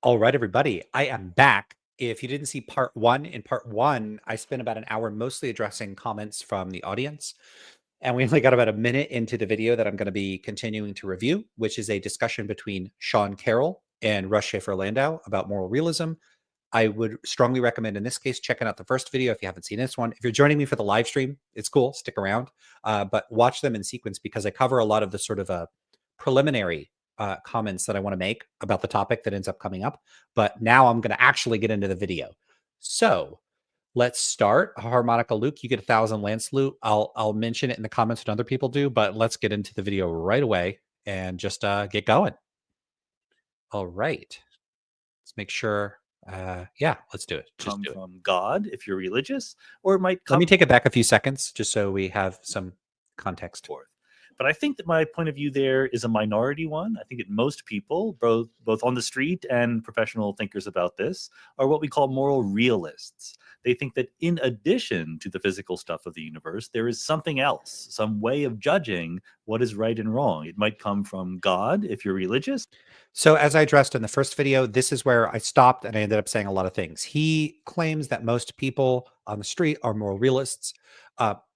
All right, everybody, I am back. If you didn't see part one, in part one, I spent about an hour mostly addressing comments from the audience. And we only got about a minute into the video that I'm going to be continuing to review, which is a discussion between Sean Carroll and Russ Shafer-Landau about moral realism. I would strongly recommend, in this case, checking out the first video if you haven't seen this one. If you're joining me for the live stream, it's cool, stick around, but watch them in sequence because I cover a lot of the sort of preliminary comments that I want to make about the topic that ends up coming up. But now I'm going to actually get into the video. So let's start. Harmonica Luke, you get 1,000 Lance Loot. I'll mention it in the comments when other people do, but let's get into the video right away and just get going. All right. Let's make sure. Yeah, let's do it. Just do it. From God, if you're religious, or it might come. Let me take it back a few seconds just so we have some context. Forth. But I think that my point of view there is a minority one. I think that most people, both on the street and professional thinkers about this, are what we call moral realists. They think that in addition to the physical stuff of the universe, there is something else, some way of judging what is right and wrong. It might come from God, if you're religious. So as I addressed in the first video, this is where I stopped and I ended up saying a lot of things. He claims that most people on the street are moral realists.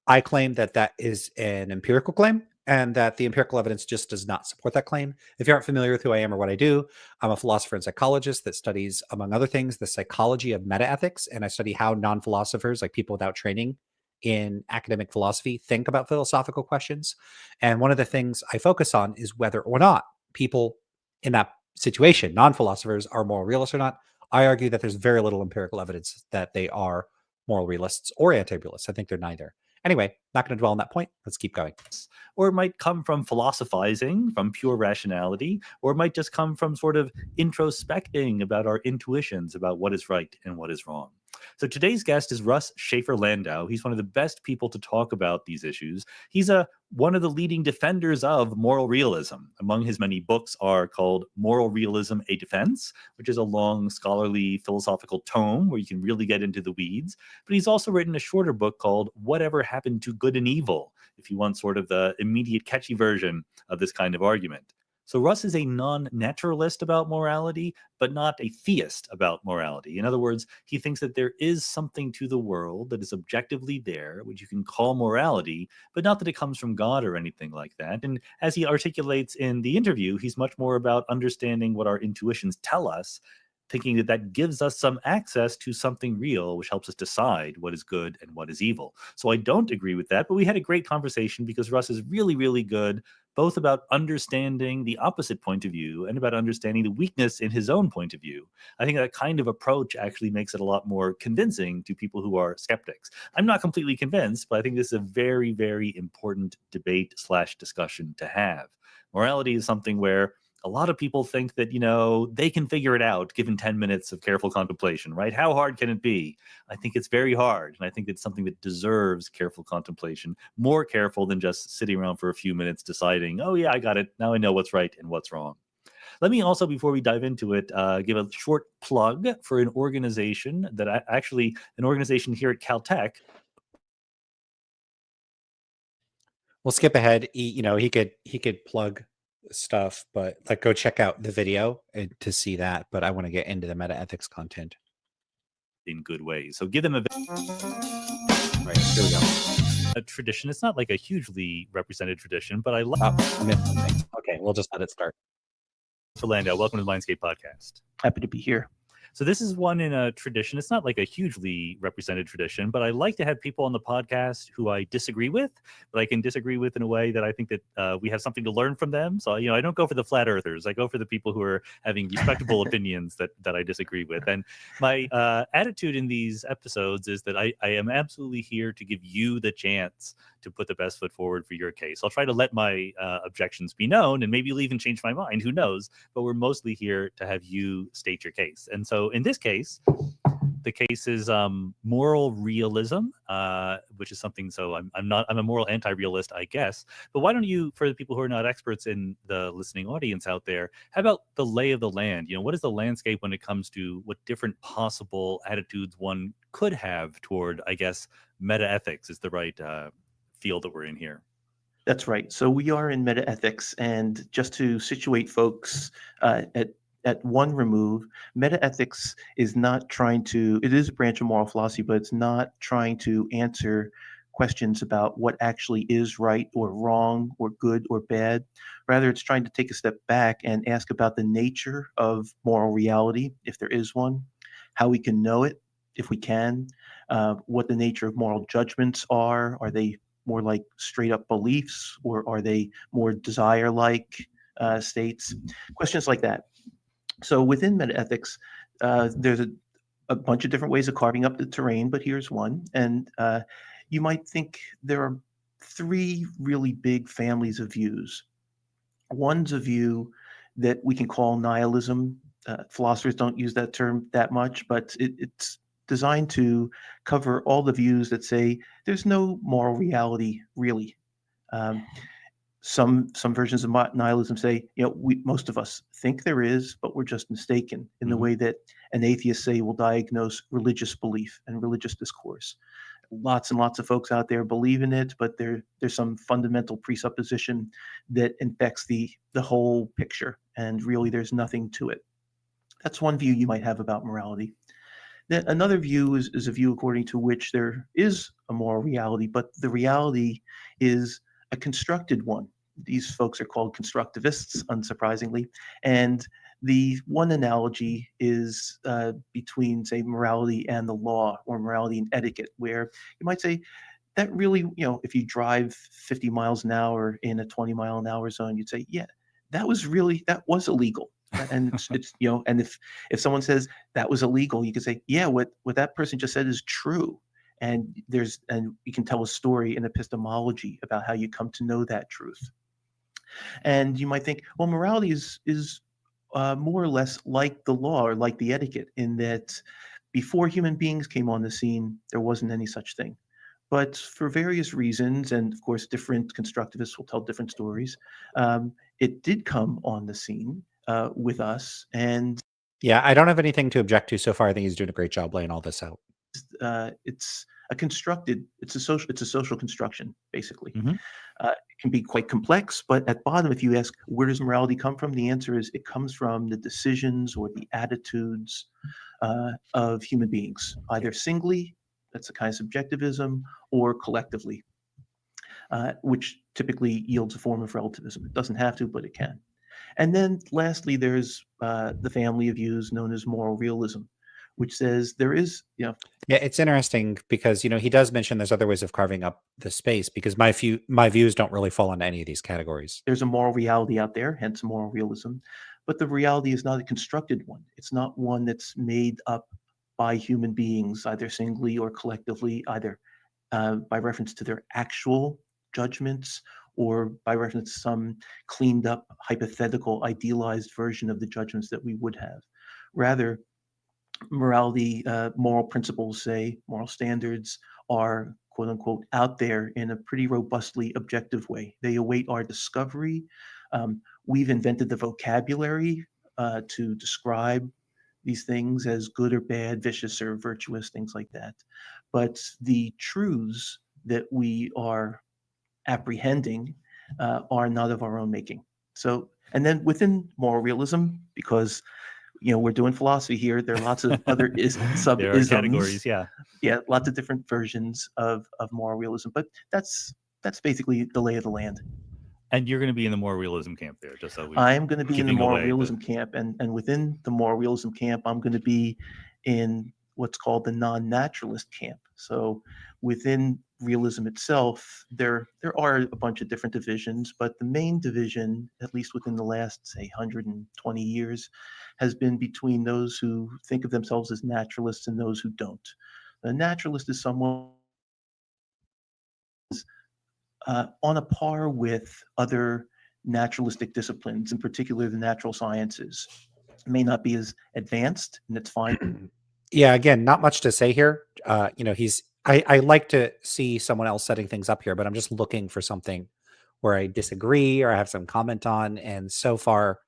I claim that that is an empirical claim and that the empirical evidence just does not support that claim. If you aren't familiar with who I am or what I do, I'm a philosopher and psychologist that studies, among other things, the psychology of metaethics. And I study how non-philosophers, like people without training in academic philosophy, think about philosophical questions. And one of the things I focus on is whether or not people in that situation, non-philosophers, are moral realists or not. I argue that there's very little empirical evidence that they are moral realists or anti-realists. I think they're neither. Anyway, not going to dwell on that point. Let's keep going. Or it might come from philosophizing, from pure rationality, or it might just come from sort of introspecting about our intuitions about what is right and what is wrong. So today's guest is Russ Shafer-Landau. He's one of the best people to talk about these issues. He's one of the leading defenders of moral realism. Among his many books are called Moral Realism, A Defense, which is a long scholarly philosophical tome where you can really get into the weeds. But he's also written a shorter book called Whatever Happened to Good and Evil, if you want sort of the immediate catchy version of this kind of argument. So Russ is a non-naturalist about morality, but not a theist about morality. In other words, he thinks that there is something to the world that is objectively there, which you can call morality, but not that it comes from God or anything like that. And as he articulates in the interview, he's much more about understanding what our intuitions tell us, thinking that that gives us some access to something real, which helps us decide what is good and what is evil. So I don't agree with that, but we had a great conversation because Russ is really, really good, both about understanding the opposite point of view and about understanding the weakness in his own point of view. I think that kind of approach actually makes it a lot more convincing to people who are skeptics. I'm not completely convinced, but I think this is a very, very important debate/discussion to have. Morality is something where a lot of people think that, they can figure it out given 10 minutes of careful contemplation, right? How hard can it be? I think it's very hard. And I think it's something that deserves careful contemplation, more careful than just sitting around for a few minutes deciding, oh yeah, I got it. Now I know what's right and what's wrong. Let me also, before we dive into it, give a short plug for an organization an organization here at Caltech. We'll skip ahead. He could plug stuff, but go check out the video to see that. But I want to get into the meta ethics content in good ways. So give them a right. Here we go. A tradition. It's not like a hugely represented tradition, but I love. Okay, we'll just let it start. Landau, welcome to the Mindscape podcast. Happy to be here. So this is one in a tradition. It's not like a hugely represented tradition, but I like to have people on the podcast who I disagree with, but I can disagree with in a way that I think that we have something to learn from them. So, I don't go for the flat earthers. I go for the people who are having respectable opinions that I disagree with. And my attitude in these episodes is that I am absolutely here to give you the chance to put the best foot forward for your case. I'll try to let my objections be known, and maybe you'll even change my mind. Who knows? But we're mostly here to have you state your case. And so in this case, the case is moral realism, which is something. So I'm a moral anti-realist, I guess. But why don't you, for the people who are not experts in the listening audience out there, how about the lay of the land? What is the landscape when it comes to what different possible attitudes one could have toward, I guess, meta ethics is the right field that we're in here. That's right. So we are in meta ethics, and just to situate folks, at at one remove, metaethics is not trying to, it is a branch of moral philosophy, but it's not trying to answer questions about what actually is right or wrong or good or bad. Rather, it's trying to take a step back and ask about the nature of moral reality, if there is one, how we can know it, if we can, what the nature of moral judgments are. Are they more like straight up beliefs, or are they more desire like states? Questions like that. So within metaethics, there's a bunch of different ways of carving up the terrain, but here's one. And you might think there are three really big families of views. One's a view that we can call nihilism. Philosophers don't use that term that much, but it's designed to cover all the views that say there's no moral reality, really. Um, some versions of nihilism say, most of us think there is, but we're just mistaken, in the way that an atheist say will diagnose religious belief and religious discourse. Lots and lots of folks out there believe in it, but there's some fundamental presupposition that infects the whole picture, and really there's nothing to it. That's one view you might have about morality. Then another view is a view according to which there is a moral reality, but the reality is a constructed one. These folks are called constructivists, unsurprisingly. And the one analogy is between, say, morality and the law, or morality and etiquette, where you might say that really, if you drive 50 miles an hour in a 20-mile-an-hour zone, you'd say, yeah, that was illegal. And it's and if someone says that was illegal, you can say, yeah, what that person just said is true. And you can tell a story in epistemology about how you come to know that truth. And you might think, well, morality is more or less like the law, or like the etiquette, in that before human beings came on the scene, there wasn't any such thing. But for various reasons, and of course, different constructivists will tell different stories, it did come on the scene with us. And Yeah, I don't have anything to object to so far. I think he's doing a great job laying all this out. it's it's a social construction, basically. Mm-hmm. It can be quite complex, but at bottom, if you ask, where does morality come from? The answer is, it comes from the decisions or the attitudes of human beings, either singly, that's a kind of subjectivism, or collectively, which typically yields a form of relativism. It doesn't have to, but it can. And then lastly, there's the family of views known as moral realism, which says there is, Yeah, it's interesting because he does mention there's other ways of carving up the space, because my views don't really fall into any of these categories. there's a moral reality out there, hence moral realism. But the reality is not a constructed one. It's not one that's made up by human beings, either singly or collectively, either by reference to their actual judgments, or by reference to some cleaned up, hypothetical, idealized version of the judgments that we would have. Rather, morality, moral principles, say, moral standards, are quote unquote out there in a pretty robustly objective way. They await our discovery. We've invented the vocabulary to describe these things as good or bad, vicious or virtuous, things like that. But the truths that we are apprehending are not of our own making. So, and then within moral realism, because we're doing philosophy here, there are lots of other There are sub-isms. categories, yeah. Yeah, lots of different versions of moral realism, but that's basically the lay of the land. And you're going to be in the moral realism camp there, just so we. I'm going to be in the giving moral away realism camp, and within the moral realism camp, I'm going to be in what's called the non-naturalist camp. So within realism itself, there are a bunch of different divisions, but the main division, at least within the last, say, 120 years, has been between those who think of themselves as naturalists and those who don't. A naturalist is someone on a par with other naturalistic disciplines, in particular the natural sciences. It may not be as advanced, and it's fine. Yeah, again, not much to say here. I like to see someone else setting things up here, but I'm just looking for something where I disagree or I have some comment on. And so far,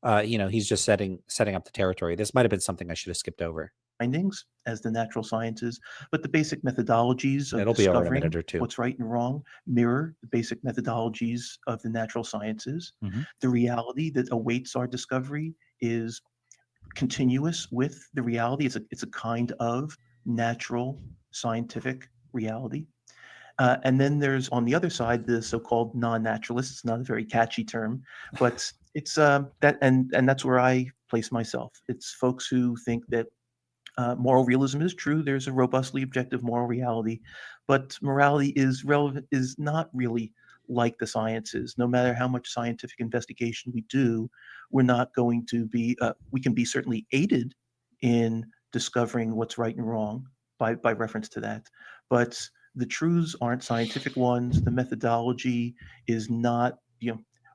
he's just setting up the territory. This might have been something I should have skipped over. Findings as the natural sciences, but the basic methodologies of It'll be over in a discovering minute or two. what's right and wrong mirror the basic methodologies of the natural sciences. Mhm. The reality that awaits our discovery is continuous with the reality. It's a kind of natural scientific reality. And then there's on the other side the so-called non-naturalists. It's not a very catchy term, but it's that and that's where I place myself. It's folks who think that moral realism is true. There's a robustly objective moral reality, but morality is relevant is not really like the sciences. No matter how much scientific investigation we do, we're not going to be. We can be certainly aided in discovering what's right and wrong by reference to that, but the truths aren't scientific ones. The methodology is not.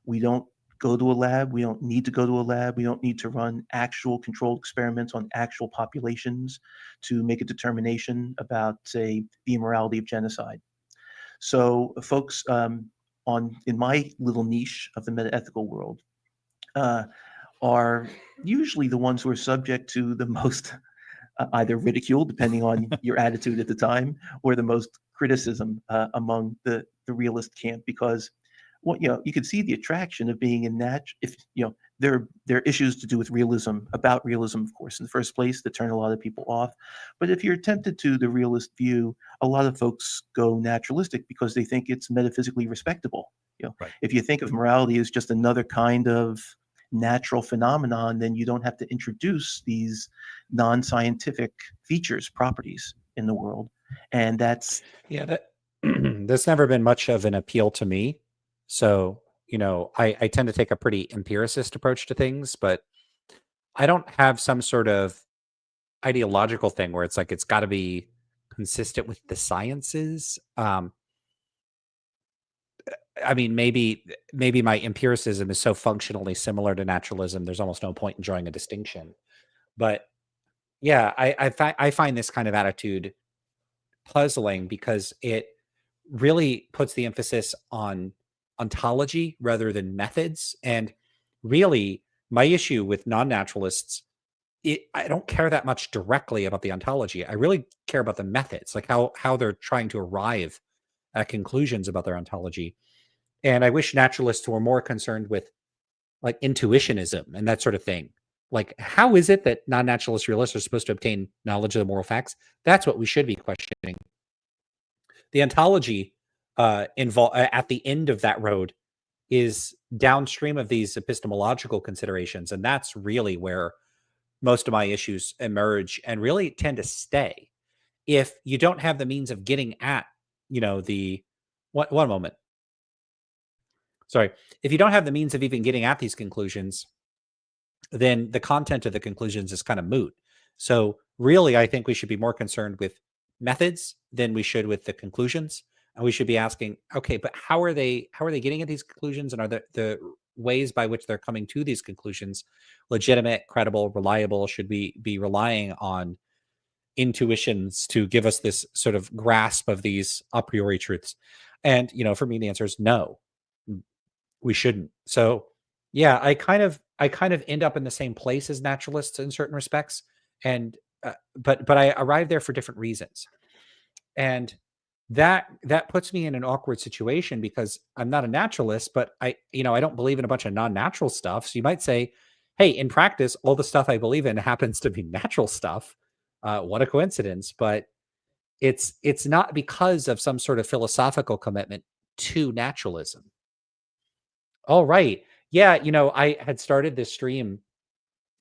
We don't go to a lab. We don't need to go to a lab. We don't need to run actual controlled experiments on actual populations to make a determination about, say, the immorality of genocide. So, folks in my little niche of the metaethical world are usually the ones who are subject to the most either ridicule, depending on your attitude at the time, or the most criticism among the realist camp, because you could see the attraction of being in that. If there are issues to do with realism, about realism, of course, in the first place, that turn a lot of people off. But if you're tempted to the realist view, a lot of folks go naturalistic because they think it's metaphysically respectable. Right. If you think of morality as just another kind of natural phenomenon, then you don't have to introduce these non-scientific features, properties in the world. And that's that that's never been much of an appeal to me. So, I tend to take a pretty empiricist approach to things, but I don't have some sort of ideological thing where it's like it's got to be consistent with the sciences. I mean, maybe my empiricism is so functionally similar to naturalism, there's almost no point in drawing a distinction. But yeah, I find this kind of attitude puzzling because it really puts the emphasis on ontology rather than methods. And really, my issue with non-naturalists, I don't care that much directly about the ontology. I really care about the methods, like how they're trying to arrive at conclusions about their ontology. And I wish naturalists were more concerned with like intuitionism and that sort of thing. Like, how is it that non-naturalist realists are supposed to obtain knowledge of the moral facts? That's what we should be questioning. The ontology involved at the end of that road is downstream of these epistemological considerations, and that's really where most of my issues emerge and really tend to stay. If you don't have the means of getting at, the one moment. Sorry. If you don't have the means of even getting at these conclusions, then the content of the conclusions is kind of moot. So really, I think we should be more concerned with methods than we should with the conclusions. And we should be asking, okay, but how are they getting at these conclusions? And are the ways by which they're coming to these conclusions legitimate, credible, reliable? Should we be relying on intuitions to give us this sort of grasp of these a priori truths? And, for me, the answer is no, we shouldn't. So yeah, I kind of end up in the same place as naturalists in certain respects. And, but I arrive there for different reasons. And that puts me in an awkward situation because I'm not a naturalist, but I don't believe in a bunch of non-natural stuff. So you might say, hey, in practice, all the stuff I believe in happens to be natural stuff. What a coincidence. But it's not because of some sort of philosophical commitment to naturalism. All right. Yeah, I had started this stream.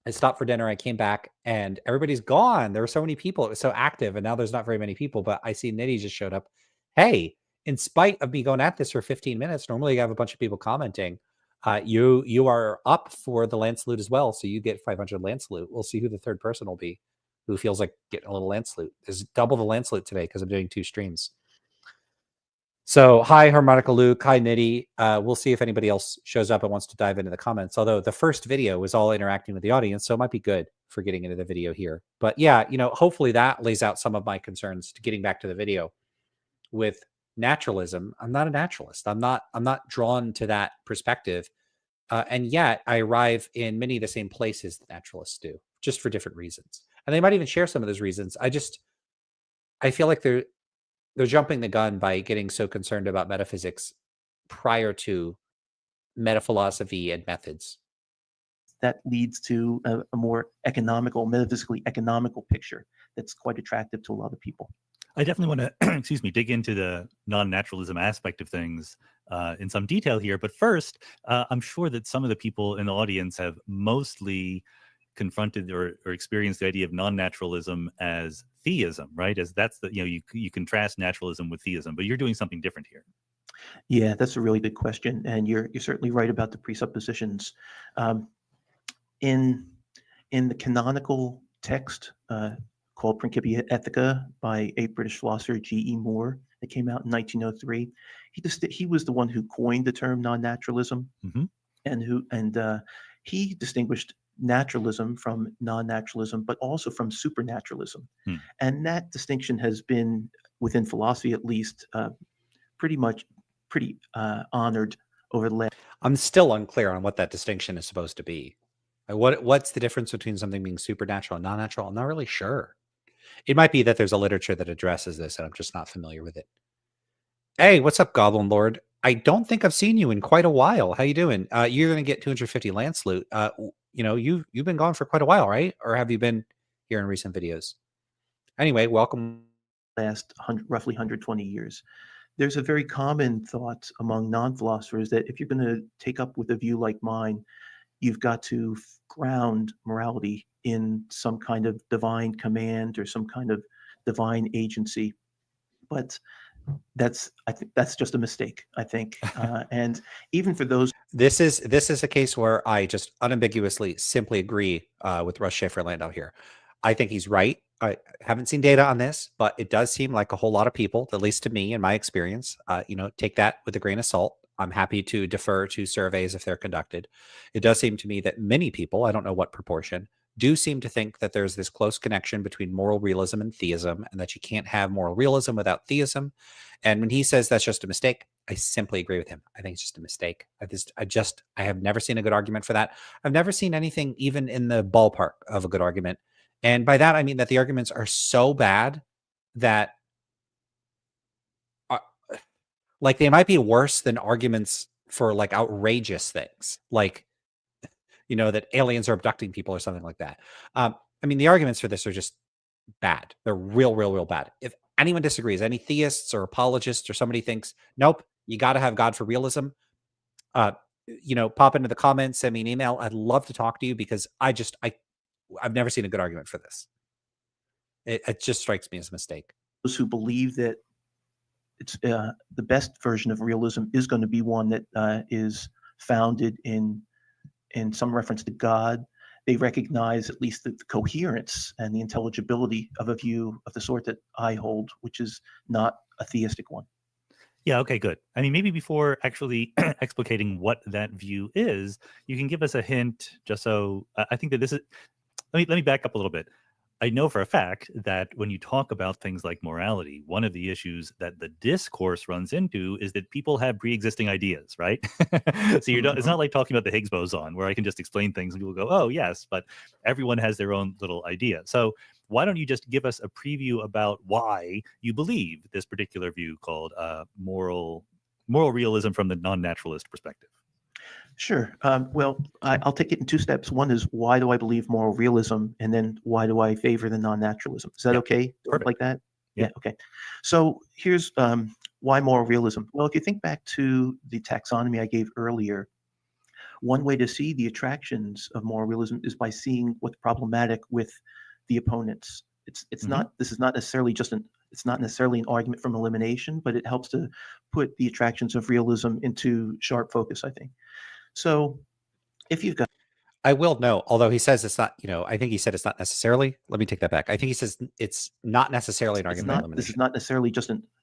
I stopped for dinner. I came back and everybody's gone. There were so many people. It was so active. And now there's not very many people, but I see Nitty just showed up. Hey, in spite of me going at this for 15 minutes, normally I have a bunch of people commenting. You are up for the land salute as well. So you get 500 land salute. We'll see who the third person will be who feels like getting a little land salute. There's double the land salute today because I'm doing 2 streams. So hi, Harmonica Luke. Hi, Nitty. We'll see if anybody else shows up and wants to dive into the comments. Although the first video was all interacting with the audience, so it might be good for getting into the video here. But yeah, hopefully that lays out some of my concerns to getting back to the video. With naturalism, I'm not a naturalist. I'm not drawn to that perspective. And yet I arrive in many of the same places that naturalists do, just for different reasons. And they might even share some of those reasons. I feel like they're jumping the gun by getting so concerned about metaphysics prior to metaphilosophy and methods. that leads to a more economical, metaphysically economical picture that's quite attractive to a lot of people. I definitely want to, excuse me, dig into the non-naturalism aspect of things in some detail here. But first, I'm sure that some of the people in the audience have mostly confronted or experienced the idea of non-naturalism as theism, right? As that's the, you contrast naturalism with theism, but you're doing something different here. Yeah, that's a really good question, and you're certainly right about the presuppositions. In the canonical text called Principia Ethica by a British philosopher, G.E. Moore, that came out in 1903, he was the one who coined the term non-naturalism, and he distinguished naturalism from non-naturalism, but also from supernaturalism, and that distinction has been within philosophy, at least, pretty honored over the last. I'm still unclear on what that distinction is supposed to be. What's the difference between something being supernatural and non-natural? I'm not really sure. It might be that there's a literature that addresses this, and I'm just not familiar with it. Hey, what's up, Goblin Lord? I don't think I've seen you in quite a while. How you doing? You're going to get 250 Lance loot. You've been gone for quite a while, right? Or have you been here in recent videos? Anyway, welcome. Last roughly 120 years. There's a very common thought among non-philosophers that if you're going to take up with a view like mine, you've got to ground morality in some kind of divine command or some kind of divine agency. But I think that's just a mistake, I think. And even for those. This is a case where I just unambiguously simply agree with Russ Shafer-Landau here. I think he's right. I haven't seen data on this, but it does seem like a whole lot of people, at least to me in my experience, take that with a grain of salt. I'm happy to defer to surveys if they're conducted. It does seem to me that many people, I don't know what proportion, do seem to think that there's this close connection between moral realism and theism, and that you can't have moral realism without theism. And when he says that's just a mistake, I simply agree with him. I think it's just a mistake. I have never seen a good argument for that. I've never seen anything even in the ballpark of a good argument. And by that, I mean that the arguments are so bad that like they might be worse than arguments for like outrageous things, like, that aliens are abducting people or something like that. I mean, the arguments for this are just bad. They're real bad. If anyone disagrees, any theists or apologists or somebody thinks, nope, you got to have God for realism, pop into the comments, send me an email. I'd love to talk to you because I've never seen a good argument for this. It just strikes me as a mistake. Those who believe that it's the best version of realism is going to be one that is founded in some reference to God. They recognize at least the coherence and the intelligibility of a view of the sort that I hold, which is not a theistic one. Yeah, okay, good. I mean, maybe before actually explicating what that view is, you can give us a hint, just so I think that this is. Let me back up a little bit. I know for a fact that when you talk about things like morality, one of the issues that the discourse runs into is that people have pre-existing ideas, right? So it's not like talking about the Higgs boson where I can just explain things and people go, oh, yes, but everyone has their own little idea. So why don't you just give us a preview about why you believe this particular view called moral realism from the non-naturalist perspective? Sure. Well, I'll take it in two steps. One is, why do I believe moral realism? And then why do I favor the non-naturalism? Is that okay? Perfect. Like that? Yeah. Okay. So here's why moral realism. Well, if you think back to the taxonomy I gave earlier, one way to see the attractions of moral realism is by seeing what's problematic with the opponents. It's not. This is not necessarily it's not necessarily an argument from elimination, but it helps to put the attractions of realism into sharp focus, I think. So if you've got. I will know, although he says it's not, I think he said it's not necessarily. Let me take that back. I think he says it's not necessarily an argument from elimination. This is not necessarily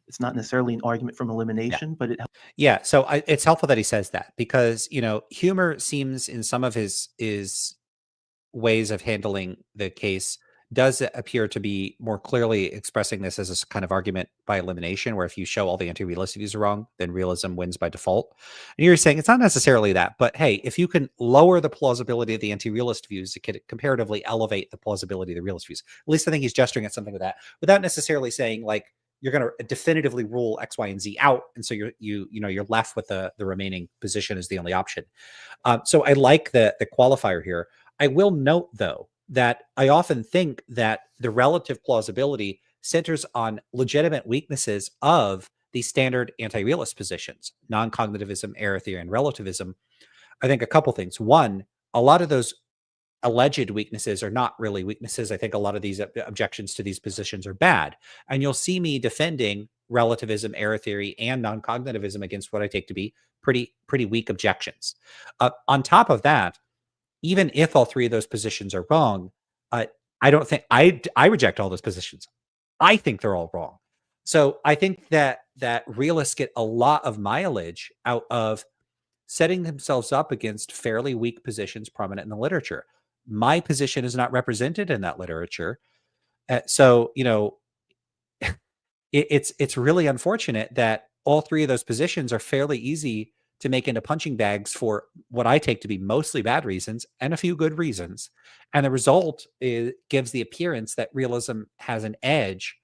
it's not necessarily an argument from elimination, but it helps. Yeah. So it's helpful that he says that because, humor seems in some of his ways of handling the case does appear to be more clearly expressing this as a kind of argument by elimination, where if you show all the anti-realist views are wrong, then realism wins by default. And you're saying it's not necessarily that, but hey, if you can lower the plausibility of the anti-realist views, it could comparatively elevate the plausibility of the realist views. At least I think he's gesturing at something with that, without necessarily saying like you're going to definitively rule X, Y, and Z out, and so you're left with the remaining position as the only option. So I like the qualifier here. I will note, though, that I often think that the relative plausibility centers on legitimate weaknesses of the standard anti-realist positions, non-cognitivism, error theory, and relativism. I think a couple things. One, a lot of those alleged weaknesses are not really weaknesses. I think a lot of these objections to these positions are bad. And you'll see me defending relativism, error theory, and non-cognitivism against what I take to be pretty weak objections. On top of that, even if all three of those positions are wrong, I don't think I reject all those positions. I think they're all wrong. So I think that realists get a lot of mileage out of setting themselves up against fairly weak positions prominent in the literature. My position is not represented in that literature. So, it's really unfortunate that all three of those positions are fairly easy to make into punching bags for what I take to be mostly bad reasons and a few good reasons. And the result gives the appearance that realism has an edge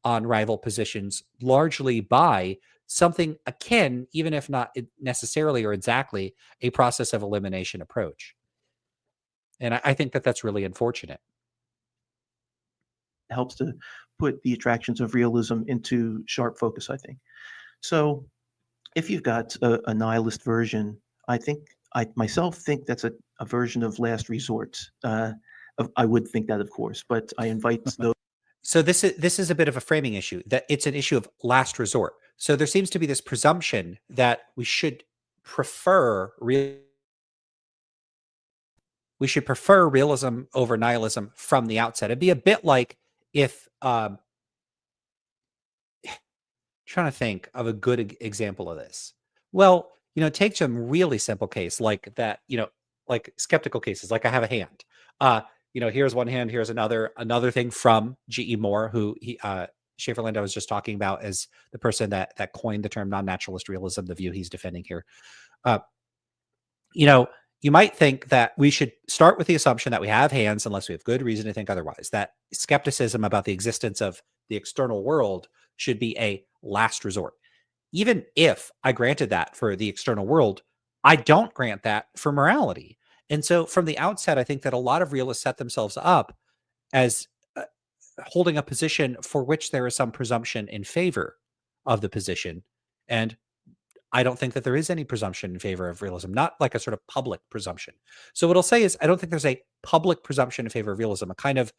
on rival positions, largely by something akin, even if not necessarily or exactly, a process of elimination approach. And I think that that's really unfortunate. Helps to put the attractions of realism into sharp focus, I think. So if you've got a nihilist version, I myself think that's a version of last resort. I would think that, of course, but I invite those. So this is a bit of a framing issue, that it's an issue of last resort. So there seems to be this presumption that we should prefer realism over nihilism from the outset. It'd be a bit like if trying to think of a good example of this. Well, take some really simple case like that, like skeptical cases, like I have a hand. Here's one hand, here's another thing from G.E. Moore, who Shafer-Landau was just talking about as the person that coined the term non-naturalist realism, the view he's defending here. You might think that we should start with the assumption that we have hands unless we have good reason to think otherwise, that skepticism about the existence of the external world should be a last resort. Even if I granted that for the external world, I don't grant that for morality. And so from the outset, I think that a lot of realists set themselves up as holding a position for which there is some presumption in favor of the position. And I don't think that there is any presumption in favor of realism, not like a sort of public presumption. So what I'll say is I don't think there's a public presumption in favor of realism, a kind of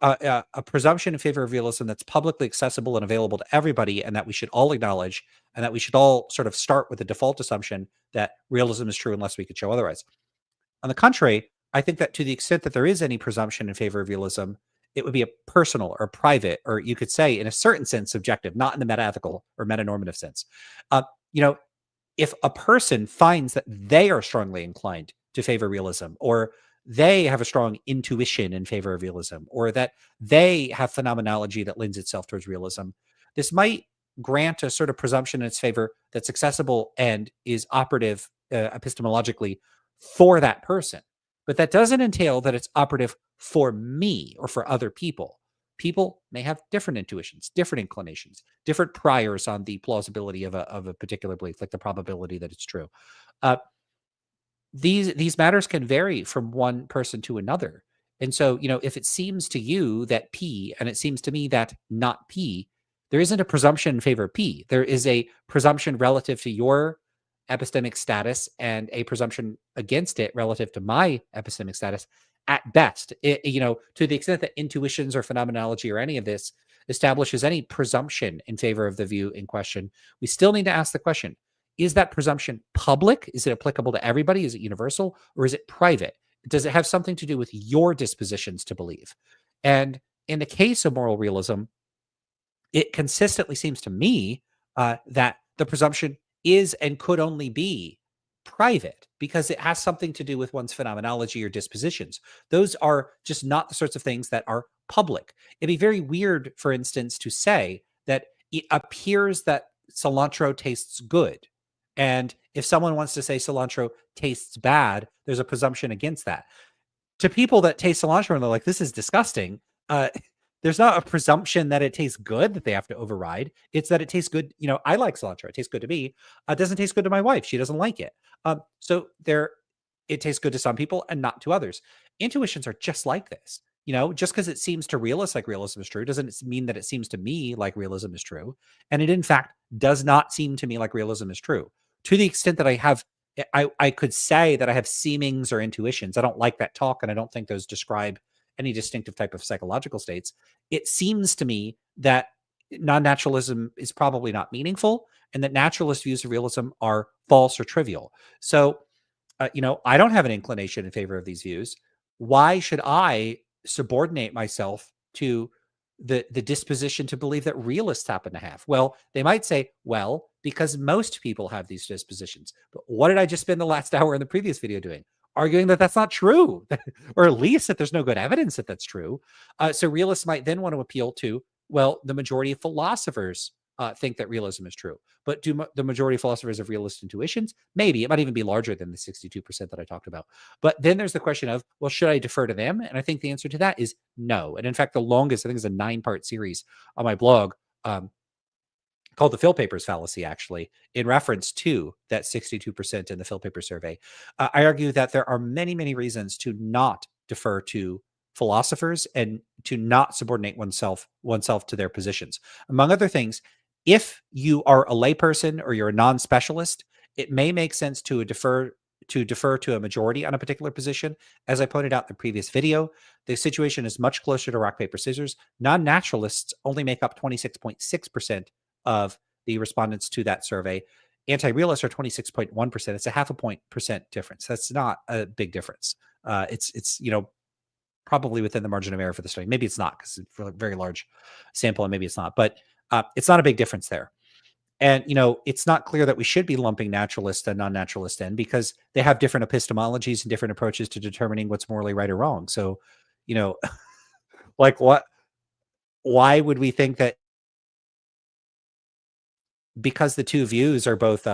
a presumption in favor of realism that's publicly accessible and available to everybody, and that we should all acknowledge, and that we should all sort of start with the default assumption that realism is true unless we could show otherwise. On the contrary, I think that to the extent that there is any presumption in favor of realism, it would be a personal or private, or you could say in a certain sense subjective, not in the meta-ethical or meta-normative sense. If a person finds that they are strongly inclined to favor realism, or they have a strong intuition in favor of realism, or that they have phenomenology that lends itself towards realism, this might grant a sort of presumption in its favor that's accessible and is operative epistemologically for that person. But that doesn't entail that it's operative for me or for other people. People may have different intuitions, different inclinations, different priors on the plausibility of a particular belief, like the probability that it's true. These matters can vary from one person to another. And so, if it seems to you that P, and it seems to me that not P, there isn't a presumption in favor of P. There is a presumption relative to your epistemic status and a presumption against it relative to my epistemic status at best. To the extent that intuitions or phenomenology or any of this establishes any presumption in favor of the view in question, we still need to ask the question, is that presumption public? Is it applicable to everybody? Is it universal? Or is it private? Does it have something to do with your dispositions to believe? And in the case of moral realism, it consistently seems to me that the presumption is and could only be private because it has something to do with one's phenomenology or dispositions. Those are just not the sorts of things that are public. It'd be very weird, for instance, to say that it appears that cilantro tastes good. And if someone wants to say cilantro tastes bad, there's a presumption against that. To people that taste cilantro and they're like, this is disgusting, there's not a presumption that it tastes good that they have to override. It's that it tastes good. I like cilantro. It tastes good to me. It doesn't taste good to my wife. She doesn't like it. So there it tastes good to some people and not to others. Intuitions are just like this. You know, just because it seems to realists like realism is true doesn't mean that it seems to me like realism is true. And it, in fact, does not seem to me like realism is true. To the extent that I could say that I have seemings or intuitions. I don't like that talk, and I don't think those describe any distinctive type of psychological states. It seems to me that non-naturalism is probably not meaningful, and that naturalist views of realism are false or trivial. So, I don't have an inclination in favor of these views. Why should I subordinate myself to the disposition to believe that realists happen to have? Well, they might say, well, because most people have these dispositions. But what did I just spend the last hour in the previous video doing? Arguing that that's not true, or at least that there's no good evidence that that's true. So realists might then want to appeal to, well, the majority of philosophers think that realism is true. But do the majority of philosophers have realist intuitions? Maybe. It might even be larger than the 62% that I talked about. But then there's the question of, well, should I defer to them? And I think the answer to that is no. And in fact, the longest, I think, is a 9-part series on my blog called the Phil Papers fallacy, actually, in reference to that 62% in the Phil Paper survey. I argue that there are many, many reasons to not defer to philosophers and to not subordinate oneself to their positions. Among other things, if you are a layperson or you're a non-specialist, it may make sense to defer to a majority on a particular position. As I pointed out in the previous video, the situation is much closer to rock, paper, scissors. Non-naturalists only make up 26.6% of the respondents to that survey. Anti-realists are 26.1%. It's a half a percent difference. That's not a big difference. It's probably within the margin of error for the study. Maybe it's not, because it's a very large sample, and maybe it's not. But it's not a big difference there. And, it's not clear that we should be lumping naturalists and non-naturalists in, because they have different epistemologies and different approaches to determining what's morally right or wrong. So, like why would we think that because the two views are both,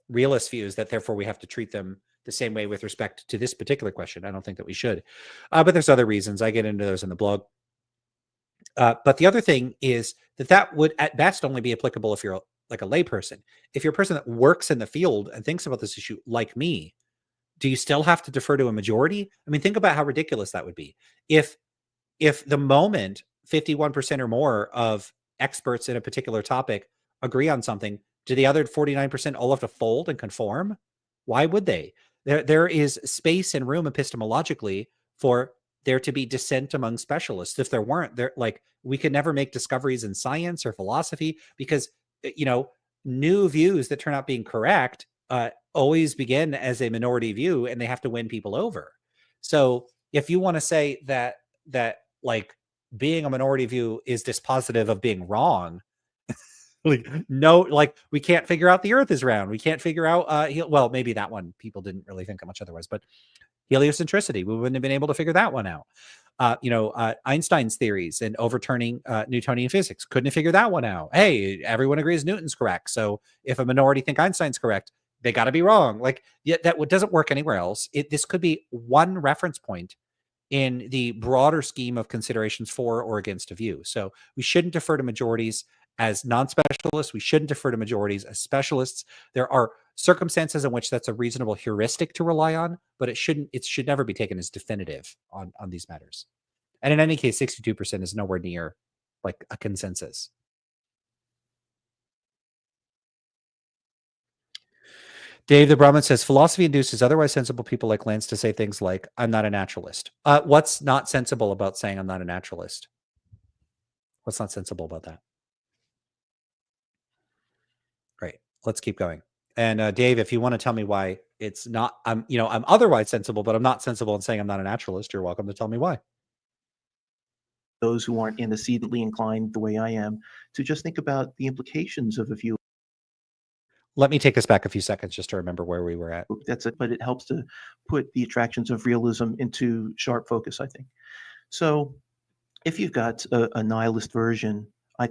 realist views, that therefore we have to treat them the same way with respect to this particular question? I don't think that we should. But there's other reasons. I get into those in the blog. But the other thing is that would at best only be applicable if you're like a layperson. If you're a person that works in the field and thinks about this issue like me, do you still have to defer to a majority? I mean, think about how ridiculous that would be. If the moment 51% or more of experts in a particular topic agree on something, do the other 49% all have to fold and conform? Why would they? There is space and room epistemologically for there to be dissent among specialists. If there weren't, we could never make discoveries in science or philosophy, because new views that turn out being correct always begin as a minority view, and they have to win people over. So if you want to say that like being a minority view is dispositive of being wrong, we can't figure out the earth is round. We can't figure out, well, maybe that one people didn't really think much otherwise, but heliocentricity, we wouldn't have been able to figure that one out. Einstein's theories and overturning Newtonian physics, couldn't have figured that one out. Hey, everyone agrees Newton's correct. So if a minority think Einstein's correct, they got to be wrong. That doesn't work anywhere else. This could be one reference point in the broader scheme of considerations for or against a view. So we shouldn't defer to majorities as non-specialists. We shouldn't defer to majorities as specialists. There are circumstances in which that's a reasonable heuristic to rely on, but it should never be taken as definitive on these matters. And in any case, 62% is nowhere near like a consensus. Dave the Brahmin says, philosophy induces otherwise sensible people like Lance to say things like, I'm not a naturalist. What's not sensible about saying I'm not a naturalist? What's not sensible about that? Right. Let's keep going. And Dave, if you want to tell me why it's not, I'm otherwise sensible, but I'm not sensible in saying I'm not a naturalist, you're welcome to tell me why. Those who aren't antecedently inclined the way I am to just think about the implications of a view. Let me take us back a few seconds just to remember where we were at. That's it, but it helps to put the attractions of realism into sharp focus, I think. So if you've got a nihilist version, I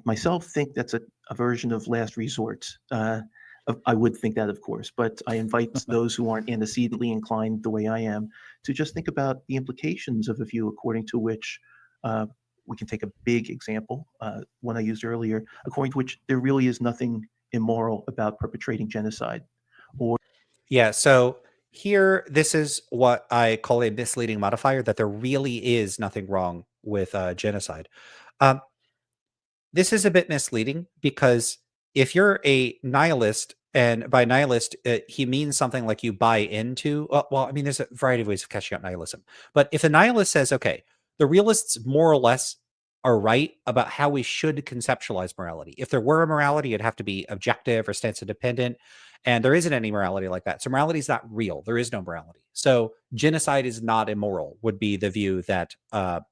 myself think that's a version of last resort. I would think that, of course, but I invite those who aren't antecedently inclined the way I am to just think about the implications of a view according to which we can take a big example, one I used earlier, according to which there really is nothing immoral about perpetrating genocide. Yeah, so Here, this is what I call a misleading modifier, that there really is nothing wrong with genocide. Um, this is a bit misleading because if you're a nihilist, and by nihilist, he means something like you buy into, well, I mean, there's a variety of ways of catching out nihilism. But if a nihilist says, okay, the realists more or less are right about how we should conceptualize morality. If there were a morality, it'd have to be objective or stance independent. And there isn't any morality like that. So morality is not real. There is no morality. So genocide is not immoral, would be the view that a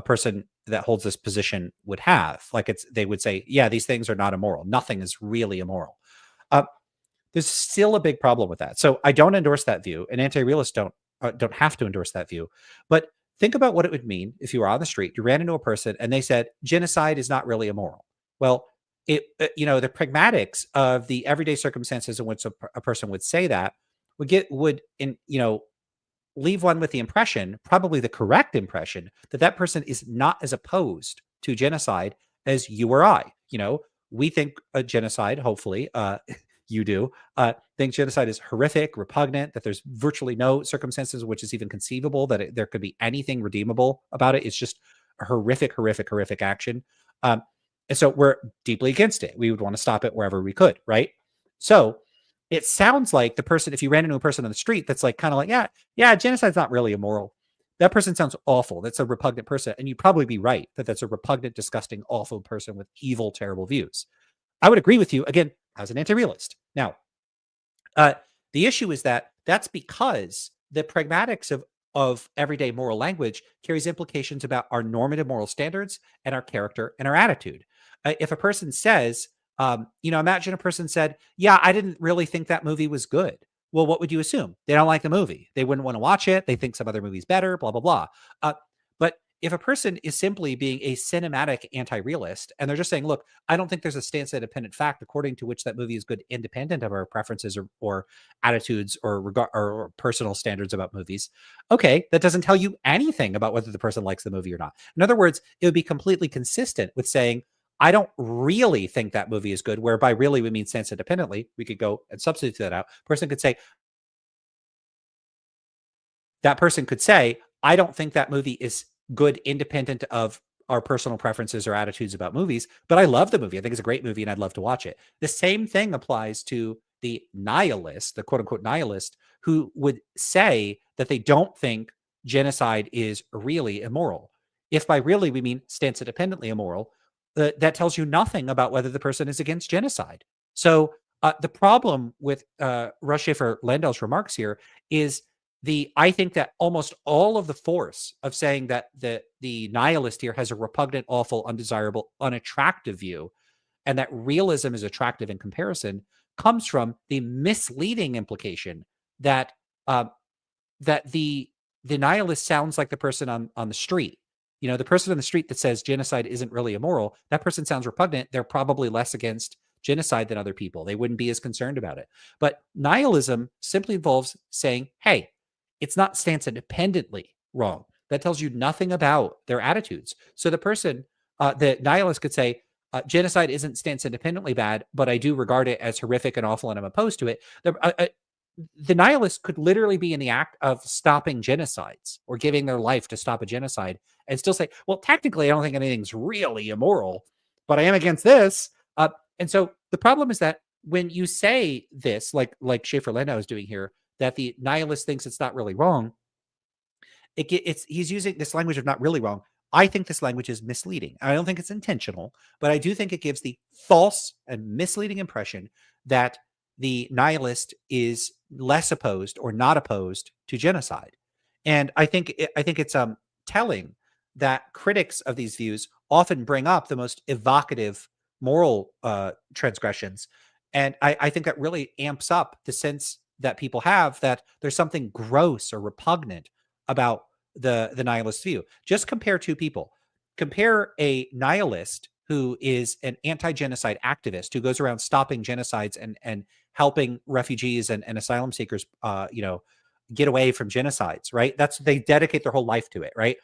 person that holds this position would have. Like they would say, yeah, these things are not immoral. Nothing is really immoral. Uh, there's still a big problem with that. So I don't endorse that view, and anti-realists don't have to endorse that view. But think about what it would mean if you were on the street, you ran into a person, and they said genocide is not really immoral. Well, the pragmatics of the everyday circumstances in which a person would say that leave one with the impression, probably the correct impression, that that person is not as opposed to genocide as you or I. We think a genocide, hopefully, you do, think genocide is horrific, repugnant, that there's virtually no circumstances in which it's even conceivable that there could be anything redeemable about it. It's just a horrific, horrific, horrific action. And so we're deeply against it. We would want to stop it wherever we could, right? So it sounds like the person, if you ran into a person on the street that's like kind of like, yeah, genocide's not really immoral. That person sounds awful. That's a repugnant person. And you'd probably be right that that's a repugnant, disgusting, awful person with evil, terrible views. I would agree with you, again, as an anti-realist. Now, the issue is that that's because the pragmatics of everyday moral language carries implications about our normative moral standards and our character and our attitude. If a person says, imagine a person said, yeah, I didn't really think that movie was good. Well, what would you assume? They don't like the movie. They wouldn't want to watch it. They think some other movie's better, blah, blah, blah. But if a person is simply being a cinematic anti-realist, and they're just saying, look, I don't think there's a stance independent fact according to which that movie is good, independent of our preferences or attitudes or regard or personal standards about movies. Okay, that doesn't tell you anything about whether the person likes the movie or not. In other words, it would be completely consistent with saying, I don't really think that movie is good, whereby really we mean stance independently. We could go and substitute that out. That person could say, I don't think that movie is good independent of our personal preferences or attitudes about movies, but I love the movie. I think it's a great movie and I'd love to watch it. The same thing applies to the nihilist, the quote unquote nihilist, who would say that they don't think genocide is really immoral. If by really we mean stance independently immoral, that tells you nothing about whether the person is against genocide. So the problem with Russ Shafer-Landau's remarks here is I think that almost all of the force of saying that the nihilist here has a repugnant, awful, undesirable, unattractive view, and that realism is attractive in comparison, comes from the misleading implication that that the nihilist sounds like the person on the street. The person on the street that says genocide isn't really immoral, that person sounds repugnant. They're probably less against genocide than other people. They wouldn't be as concerned about it. But nihilism simply involves saying, hey, it's not stance independently wrong. That tells you nothing about their attitudes. So the nihilist could say, genocide isn't stance independently bad, but I do regard it as horrific and awful and I'm opposed to it. The nihilist could literally be in the act of stopping genocides or giving their life to stop a genocide and still say, well, technically, I don't think anything's really immoral, but I am against this. And so the problem is that when you say this, like Shafer-Landau is doing here, that the nihilist thinks it's not really wrong, he's using this language of not really wrong. I think this language is misleading. I don't think it's intentional, but I do think it gives the false and misleading impression that the nihilist is less opposed or not opposed to genocide. And I think it's telling that critics of these views often bring up the most evocative moral transgressions. And I think that really amps up the sense that people have that there's something gross or repugnant about the nihilist view. Just compare two people. Compare a nihilist who is an anti-genocide activist who goes around stopping genocides and helping refugees and asylum seekers, get away from genocides, right? They dedicate their whole life to it, right?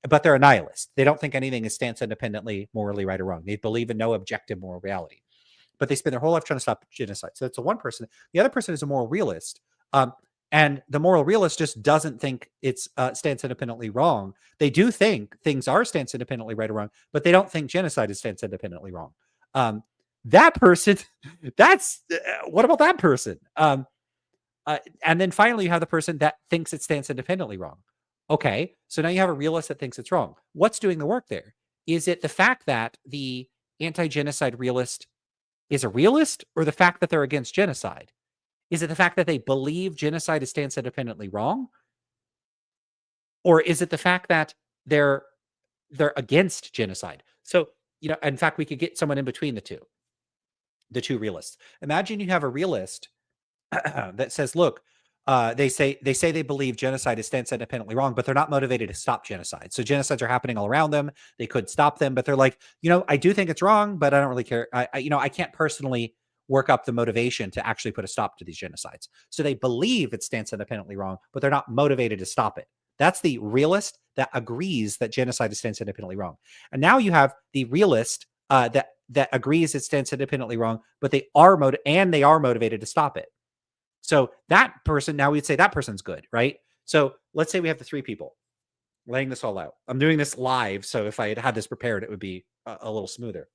But they're a nihilist. They don't think anything is stance independently morally right or wrong. They believe in no objective moral reality, but they spend their whole life trying to stop genocide. So that's the one person. The other person is a moral realist. And the moral realist just doesn't think it's stance independently wrong. They do think things are stance independently right or wrong, but they don't think genocide is stance independently wrong. That person, that's what about that person? And then finally, you have the person that thinks it stands independently wrong. Okay, so now you have a realist that thinks it's wrong. What's doing the work there? Is it the fact that the anti-genocide realist is a realist, or the fact that they're against genocide? Is it the fact that they believe genocide is stands independently wrong? Or is it the fact that they're against genocide? So, in fact, we could get someone in between the two realists. Imagine you have a realist that says, look, they say they believe genocide is stance independently wrong, but they're not motivated to stop genocide. So genocides are happening all around them. They could stop them, but they're like, I do think it's wrong, but I don't really care. I can't personally work up the motivation to actually put a stop to these genocides. So they believe it stands independently wrong, but they're not motivated to stop it. That's the realist that agrees that genocide is stands independently wrong. And now you have the realist that agrees it stands independently wrong, but they are motivated to stop it. So that person, now we'd say that person's good, right? So let's say we have the three people laying this all out. I'm doing this live, so if I had this prepared, it would be a little smoother.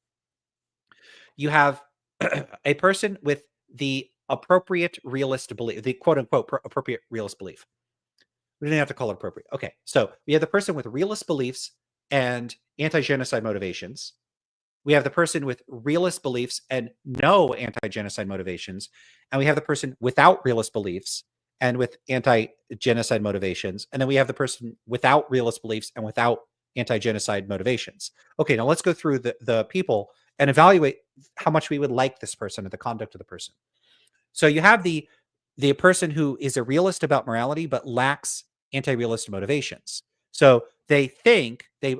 You have a person with the appropriate realist belief, the quote unquote appropriate realist belief. We didn't have to call it appropriate. Okay, so we have the person with realist beliefs and anti-genocide motivations. We have the person with realist beliefs and no anti-genocide motivations. And we have the person without realist beliefs and with anti-genocide motivations. And then we have the person without realist beliefs and without anti-genocide motivations. Okay, now let's go through the people and evaluate how much we would like this person or the conduct of the person. So you have the person who is a realist about morality but lacks anti-realist motivations. So they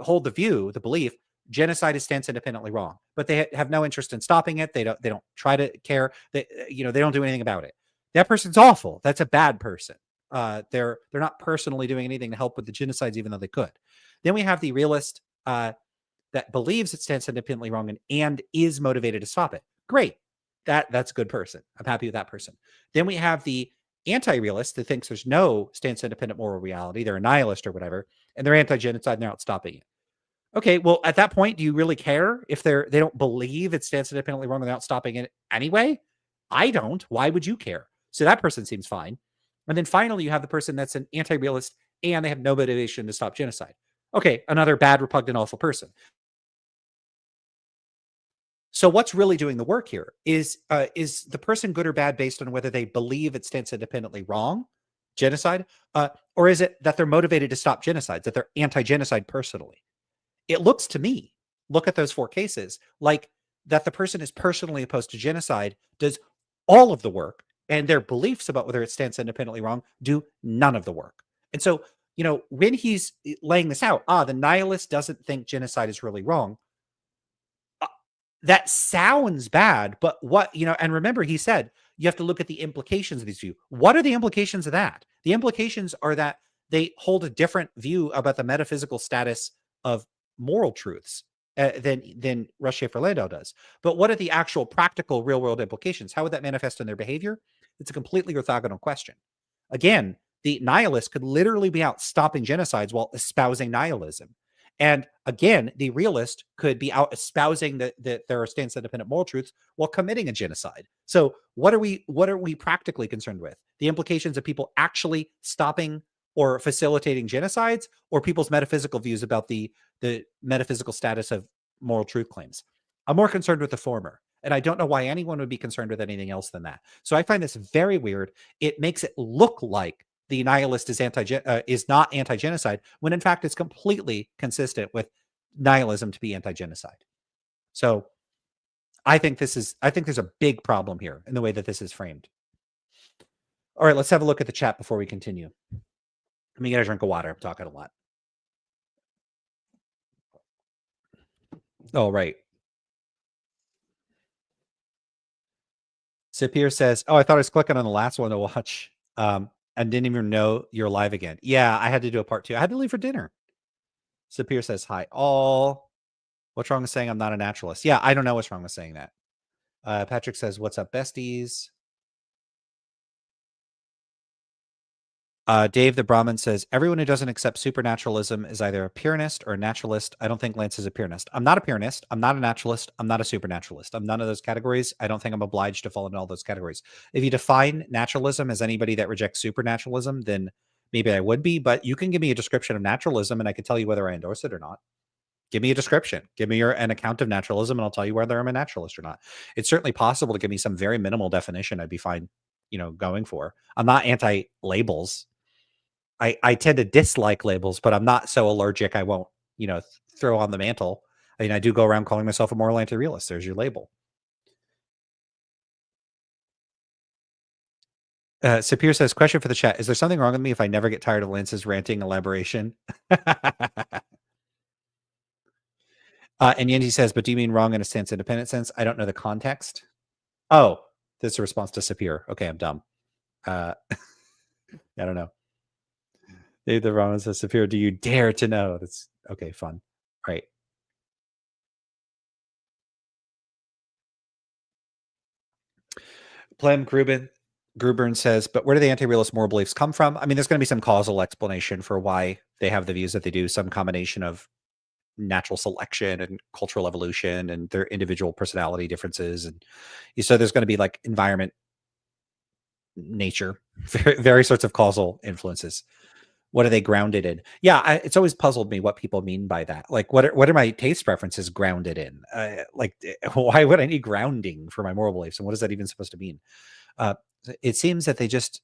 hold the belief genocide is stance independently wrong, but they have no interest in stopping it. They don't try to care. They don't do anything about it. That person's awful. That's a bad person. They're not personally doing anything to help with the genocides, even though they could. Then we have the realist that believes it stands independently wrong and is motivated to stop it. Great. That's a good person. I'm happy with that person. Then we have the anti-realist that thinks there's no stance independent moral reality. They're a nihilist or whatever, and they're anti-genocide and they're out stopping it. Okay, well, at that point, do you really care if they don't believe it stands independently wrong without stopping it anyway? I don't. Why would you care? So that person seems fine. And then finally, you have the person that's an anti-realist and they have no motivation to stop genocide. Okay, another bad, repugnant, awful person. So what's really doing the work here? Is the person good or bad based on whether they believe it stands independently wrong, genocide, or is it that they're motivated to stop genocides, that they're anti-genocide personally? It looks to me, look at those four cases, like that the person is personally opposed to genocide does all of the work, and their beliefs about whether it stands independently wrong do none of the work. And so, when he's laying this out, the nihilist doesn't think genocide is really wrong. That sounds bad, but and remember, he said you have to look at the implications of these views. What are the implications of that? The implications are that they hold a different view about the metaphysical status of moral truths than Russ Shafer-Landau does. But what are the actual practical real world implications? How would that manifest in their behavior? It's a completely orthogonal question. Again, the nihilist could literally be out stopping genocides while espousing nihilism. And again, the realist could be out espousing that there are stance independent moral truths while committing a genocide. So what are we practically concerned with? The implications of people actually stopping or facilitating genocides, or people's metaphysical views about the metaphysical status of moral truth claims? I'm more concerned with the former. And I don't know why anyone would be concerned with anything else than that. So I find this very weird. It makes it look like the nihilist is not anti-genocide, when in fact it's completely consistent with nihilism to be anti-genocide. So I think there's a big problem here in the way that this is framed. All right, let's have a look at the chat before we continue. Let me get a drink of water. I'm talking a lot. All right. Sapir says, I thought I was clicking on the last one to watch and didn't even know you're live again. Yeah, I had to do a part 2. I had to leave for dinner. Sapir says, hi, all. What's wrong with saying I'm not a naturalist? Yeah, I don't know what's wrong with saying that. Patrick says, what's up, besties? Dave the Brahmin says, everyone who doesn't accept supernaturalism is either a Pyrrhonist or a naturalist. I don't think Lance is a Pyrrhonist. I'm not a Pyrrhonist. I'm not a naturalist. I'm not a supernaturalist. I'm none of those categories. I don't think I'm obliged to fall into all those categories. If you define naturalism as anybody that rejects supernaturalism, then maybe I would be, but you can give me a description of naturalism and I can tell you whether I endorse it or not. Give me a description. Give me an account of naturalism and I'll tell you whether I'm a naturalist or not. It's certainly possible to give me some very minimal definition. I'd be fine, going for. I'm not anti-labels. I tend to dislike labels, but I'm not so allergic I won't, throw on the mantle. I mean, I do go around calling myself a moral anti-realist. There's your label. Sapir says, question for the chat. Is there something wrong with me if I never get tired of Lance's ranting elaboration? And Yenji says, but do you mean wrong in a stance independent sense? I don't know the context. Oh, this is a response to Sapir. Okay, I'm dumb. I don't know. Dave the Brahmin says, Sapir, do you dare to know? That's okay, fun. Right. Plem Grubern says, but where do the anti-realist moral beliefs come from? I mean, there's going to be some causal explanation for why they have the views that they do, some combination of natural selection and cultural evolution and their individual personality differences. And so there's going to be like environment, nature, very sorts of causal influences. What are they grounded in? Yeah, it's always puzzled me what people mean by that. Like, what are my taste preferences grounded in? Why would I need grounding for my moral beliefs? And what is that even supposed to mean? It seems that they just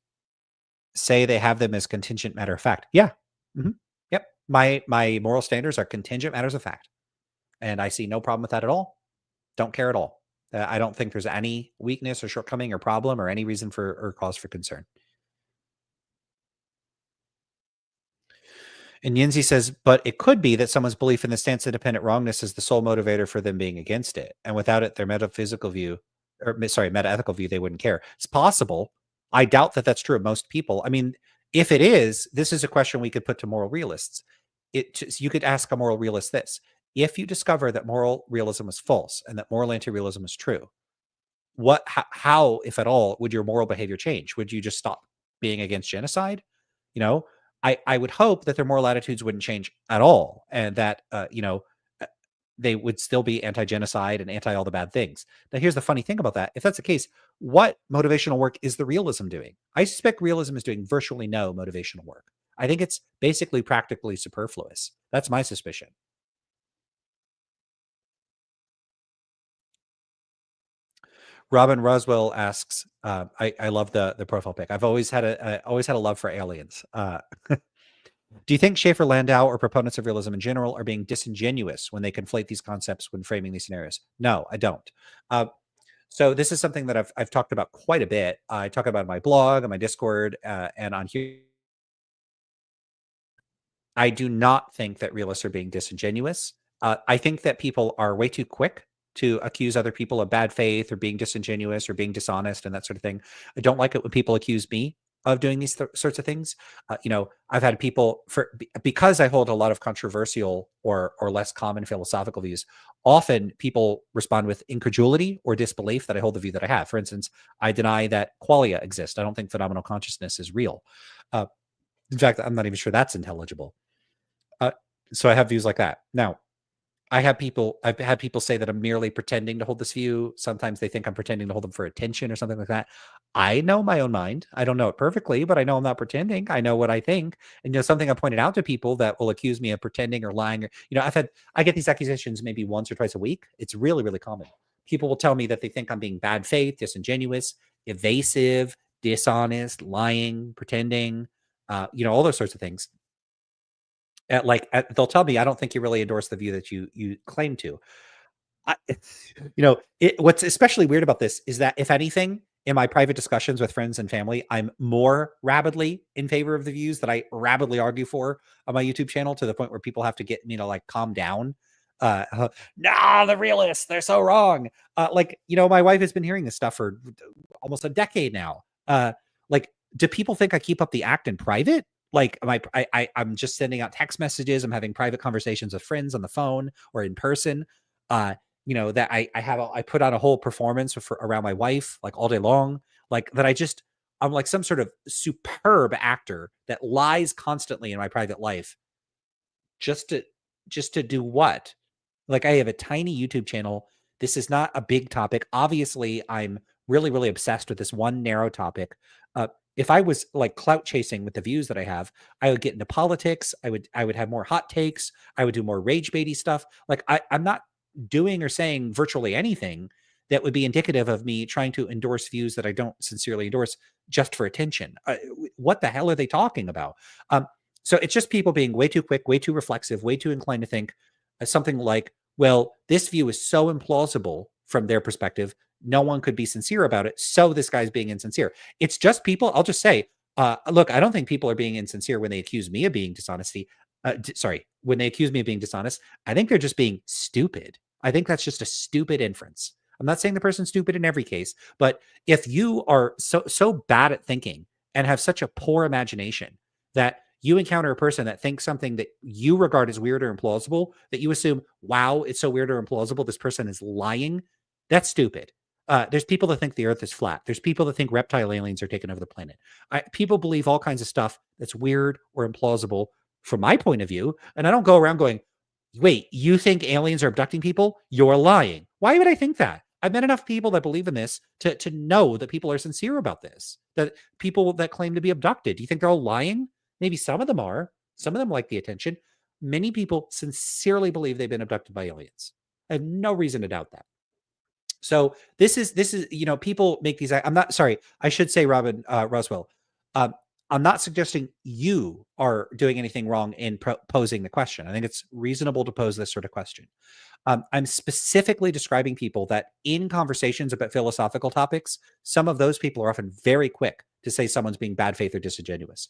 say they have them as contingent matter of fact. Yeah. Mm-hmm. Yep. My moral standards are contingent matters of fact. And I see no problem with that at all. Don't care at all. I don't think there's any weakness or shortcoming or problem or any reason for or cause for concern. And Yinzi says, but it could be that someone's belief in the stance independent wrongness is the sole motivator for them being against it. And without it, their metaphysical view, metaethical view, they wouldn't care. It's possible. I doubt that that's true of most people. I mean, if it is, this is a question we could put to moral realists. You could ask a moral realist this. If you discover that moral realism was false and that moral anti-realism is true, how, if at all, would your moral behavior change? Would you just stop being against genocide? I would hope that their moral attitudes wouldn't change at all, and that they would still be anti-genocide and anti all the bad things. Now, here's the funny thing about that: if that's the case, what motivational work is the realism doing? I suspect realism is doing virtually no motivational work. I think it's basically practically superfluous. That's my suspicion. Robin Roswell asks, I love the profile pic. I've always had a love for aliens. Do you think Shafer-Landau or proponents of realism in general are being disingenuous when they conflate these concepts when framing these scenarios? No, I don't. So this is something that I've talked about quite a bit. I talk about it on my blog, on my Discord, and on here. I do not think that realists are being disingenuous. I think that people are way too quick to accuse other people of bad faith or being disingenuous or being dishonest and that sort of thing. I don't like it when people accuse me of doing these sorts of things. I've had people because I hold a lot of controversial or less common philosophical views. Often people respond with incredulity or disbelief that I hold the view that I have. For instance, I deny that qualia exist. I don't think phenomenal consciousness is real. In fact, I'm not even sure that's intelligible. So I have views like that. Now, I've had people say that I'm merely pretending to hold this view. Sometimes they think I'm pretending to hold them for attention or something like that. I know my own mind. I don't know it perfectly, but I know I'm not pretending. I know what I think. And something I pointed out to people that will accuse me of pretending or lying. Or, I get these accusations maybe once or twice a week. It's really, really common. People will tell me that they think I'm being bad faith, disingenuous, evasive, dishonest, lying, pretending, all those sorts of things. They'll tell me, I don't think you really endorse the view that you claim to. What's especially weird about this is that if anything, in my private discussions with friends and family, I'm more rabidly in favor of the views that I rabidly argue for on my YouTube channel, to the point where people have to get me to calm down. No, the realists, they're so wrong. My wife has been hearing this stuff for almost a decade now. Do people think I keep up the act in private? I'm just sending out text messages. I'm having private conversations with friends on the phone or in person. That I put on a whole performance around my wife, all day long, that I just I'm like some sort of superb actor that lies constantly in my private life just to do what? Like, I have a tiny YouTube channel. This is not a big topic. Obviously, I'm really, really obsessed with this one narrow topic. If I was like clout chasing with the views that I have, I would get into politics. I would have more hot takes. I would do more rage baity stuff. Like, I'm not doing or saying virtually anything that would be indicative of me trying to endorse views that I don't sincerely endorse just for attention. What the hell are they talking about? So it's just people being way too quick, way too reflexive, way too inclined to think something like, well, this view is so implausible from their perspective, no one could be sincere about it. So this guy's being insincere. It's just people. I'll just say, look, I don't think people are being insincere when they accuse me of being dishonesty. When they accuse me of being dishonest, I think they're just being stupid. I think that's just a stupid inference. I'm not saying the person's stupid in every case, but if you are so bad at thinking and have such a poor imagination that you encounter a person that thinks something that you regard as weird or implausible, that you assume, wow, it's so weird or implausible, this person is lying, that's stupid. There's people that think the earth is flat. There's people that think reptile aliens are taking over the planet. People believe all kinds of stuff that's weird or implausible from my point of view. And I don't go around going, wait, you think aliens are abducting people? You're lying. Why would I think that? I've met enough people that believe in this to know that people are sincere about this, that people that claim to be abducted, do you think they're all lying? Maybe some of them are. Some of them like the attention. Many people sincerely believe they've been abducted by aliens. I have no reason to doubt that. So this is, people make these. I'm not sorry. I should say, Robin Roswell. I'm not suggesting you are doing anything wrong in posing the question. I think it's reasonable to pose this sort of question. I'm specifically describing people that in conversations about philosophical topics, some of those people are often very quick to say someone's being bad faith or disingenuous.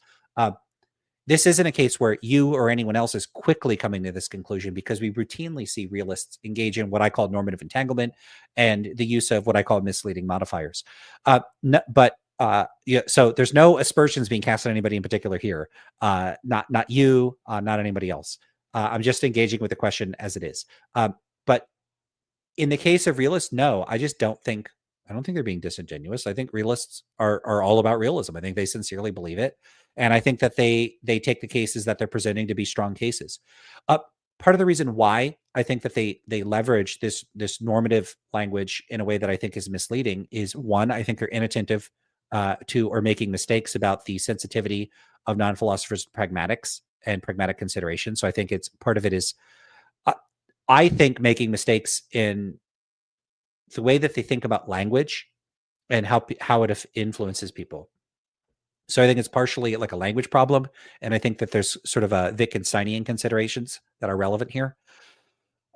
This isn't a case where you or anyone else is quickly coming to this conclusion, because we routinely see realists engage in what I call normative entanglement and the use of what I call misleading modifiers. So there's no aspersions being cast on anybody in particular here. Not you, not anybody else. I'm just engaging with the question as it is. But in the case of realists, no, I don't think they're being disingenuous. I think realists are all about realism. I think they sincerely believe it. And I think that they take the cases that they're presenting to be strong cases. Part of the reason why I think that they leverage this normative language in a way that I think is misleading is, one, I think they're inattentive to or making mistakes about the sensitivity of non-philosophers' pragmatics and pragmatic considerations. So I think part of it is, I think, making mistakes in the way that they think about language and how it influences people. So I think it's partially like a language problem, and I think that there's sort of a Wittgensteinian considerations that are relevant here.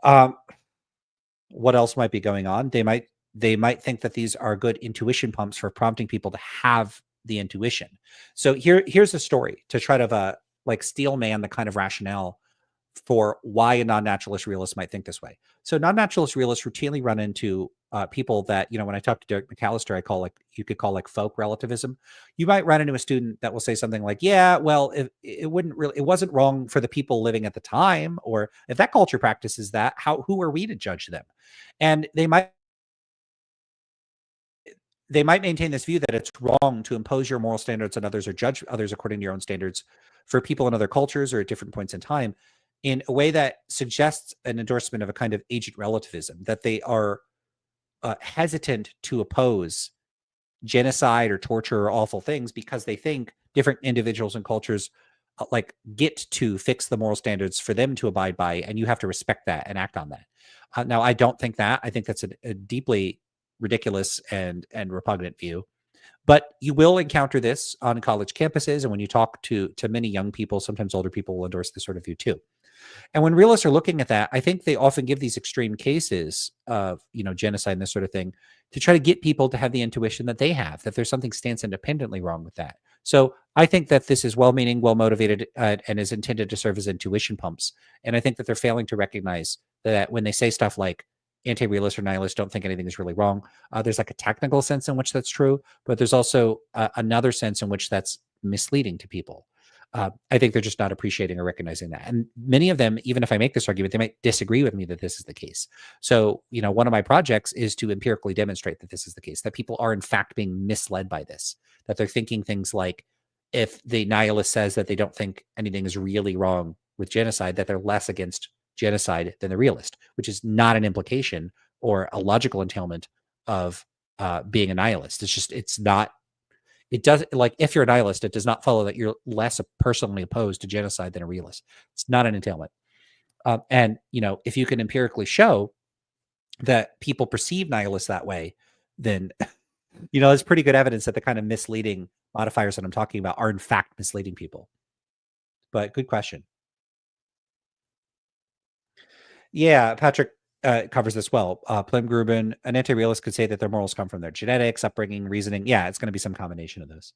What else might be going on? They might think that these are good intuition pumps for prompting people to have the intuition. So here's a story to try to steel man the kind of rationale for why a non-naturalist realist might think this way. So non-naturalist realists routinely run into people that, when I talk to Derek McAllister, you could call folk relativism. You might run into a student that will say something like, yeah, well, it wasn't wrong for the people living at the time, or if that culture practices that, who are we to judge them? And they might maintain this view that it's wrong to impose your moral standards on others or judge others according to your own standards for people in other cultures or at different points in time, in a way that suggests an endorsement of a kind of agent relativism, that they are hesitant to oppose genocide or torture or awful things because they think different individuals and cultures get to fix the moral standards for them to abide by, and you have to respect that and act on that. Now, I don't think that. I think that's a deeply ridiculous and repugnant view. But you will encounter this on college campuses, and when you talk to many young people, sometimes older people will endorse this sort of view too. And when realists are looking at that, I think they often give these extreme cases of, genocide and this sort of thing to try to get people to have the intuition that they have, that there's something stands independently wrong with that. So I think that this is well-meaning, well-motivated, and is intended to serve as intuition pumps. And I think that they're failing to recognize that when they say stuff like anti-realists or nihilists don't think anything is really wrong, there's like a technical sense in which that's true, but there's also another sense in which that's misleading to people. I think they're just not appreciating or recognizing that. And many of them, even if I make this argument, they might disagree with me that this is the case. So, one of my projects is to empirically demonstrate that this is the case, that people are in fact being misled by this, that they're thinking things like, if the nihilist says that they don't think anything is really wrong with genocide, that they're less against genocide than the realist, which is not an implication or a logical entailment of being a nihilist. It's not. It does, like, if you're a nihilist, it does not follow that you're less personally opposed to genocide than a realist. It's not an entailment. And if you can empirically show that people perceive nihilists that way, then there's pretty good evidence that the kind of misleading modifiers that I'm talking about are in fact misleading people. But good question. Yeah, Patrick covers this well. Plum Grubin, an anti-realist could say that their morals come from their genetics, upbringing, reasoning. Yeah, it's going to be some combination of those.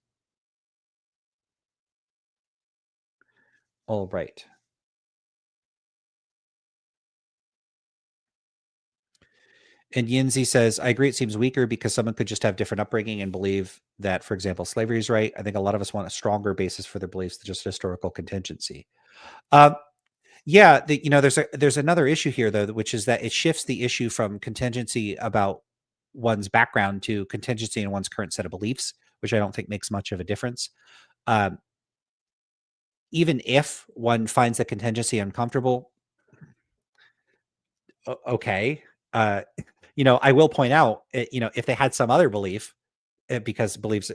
All right. And Yinzi says, I agree it seems weaker because someone could just have different upbringing and believe that, for example, slavery is right. I think a lot of us want a stronger basis for their beliefs than just historical contingency. Yeah, there's another issue here, though, which is that it shifts the issue from contingency about one's background to contingency in one's current set of beliefs, which I don't think makes much of a difference. Even if one finds the contingency uncomfortable, okay. I will point out, if they had some other belief, because beliefs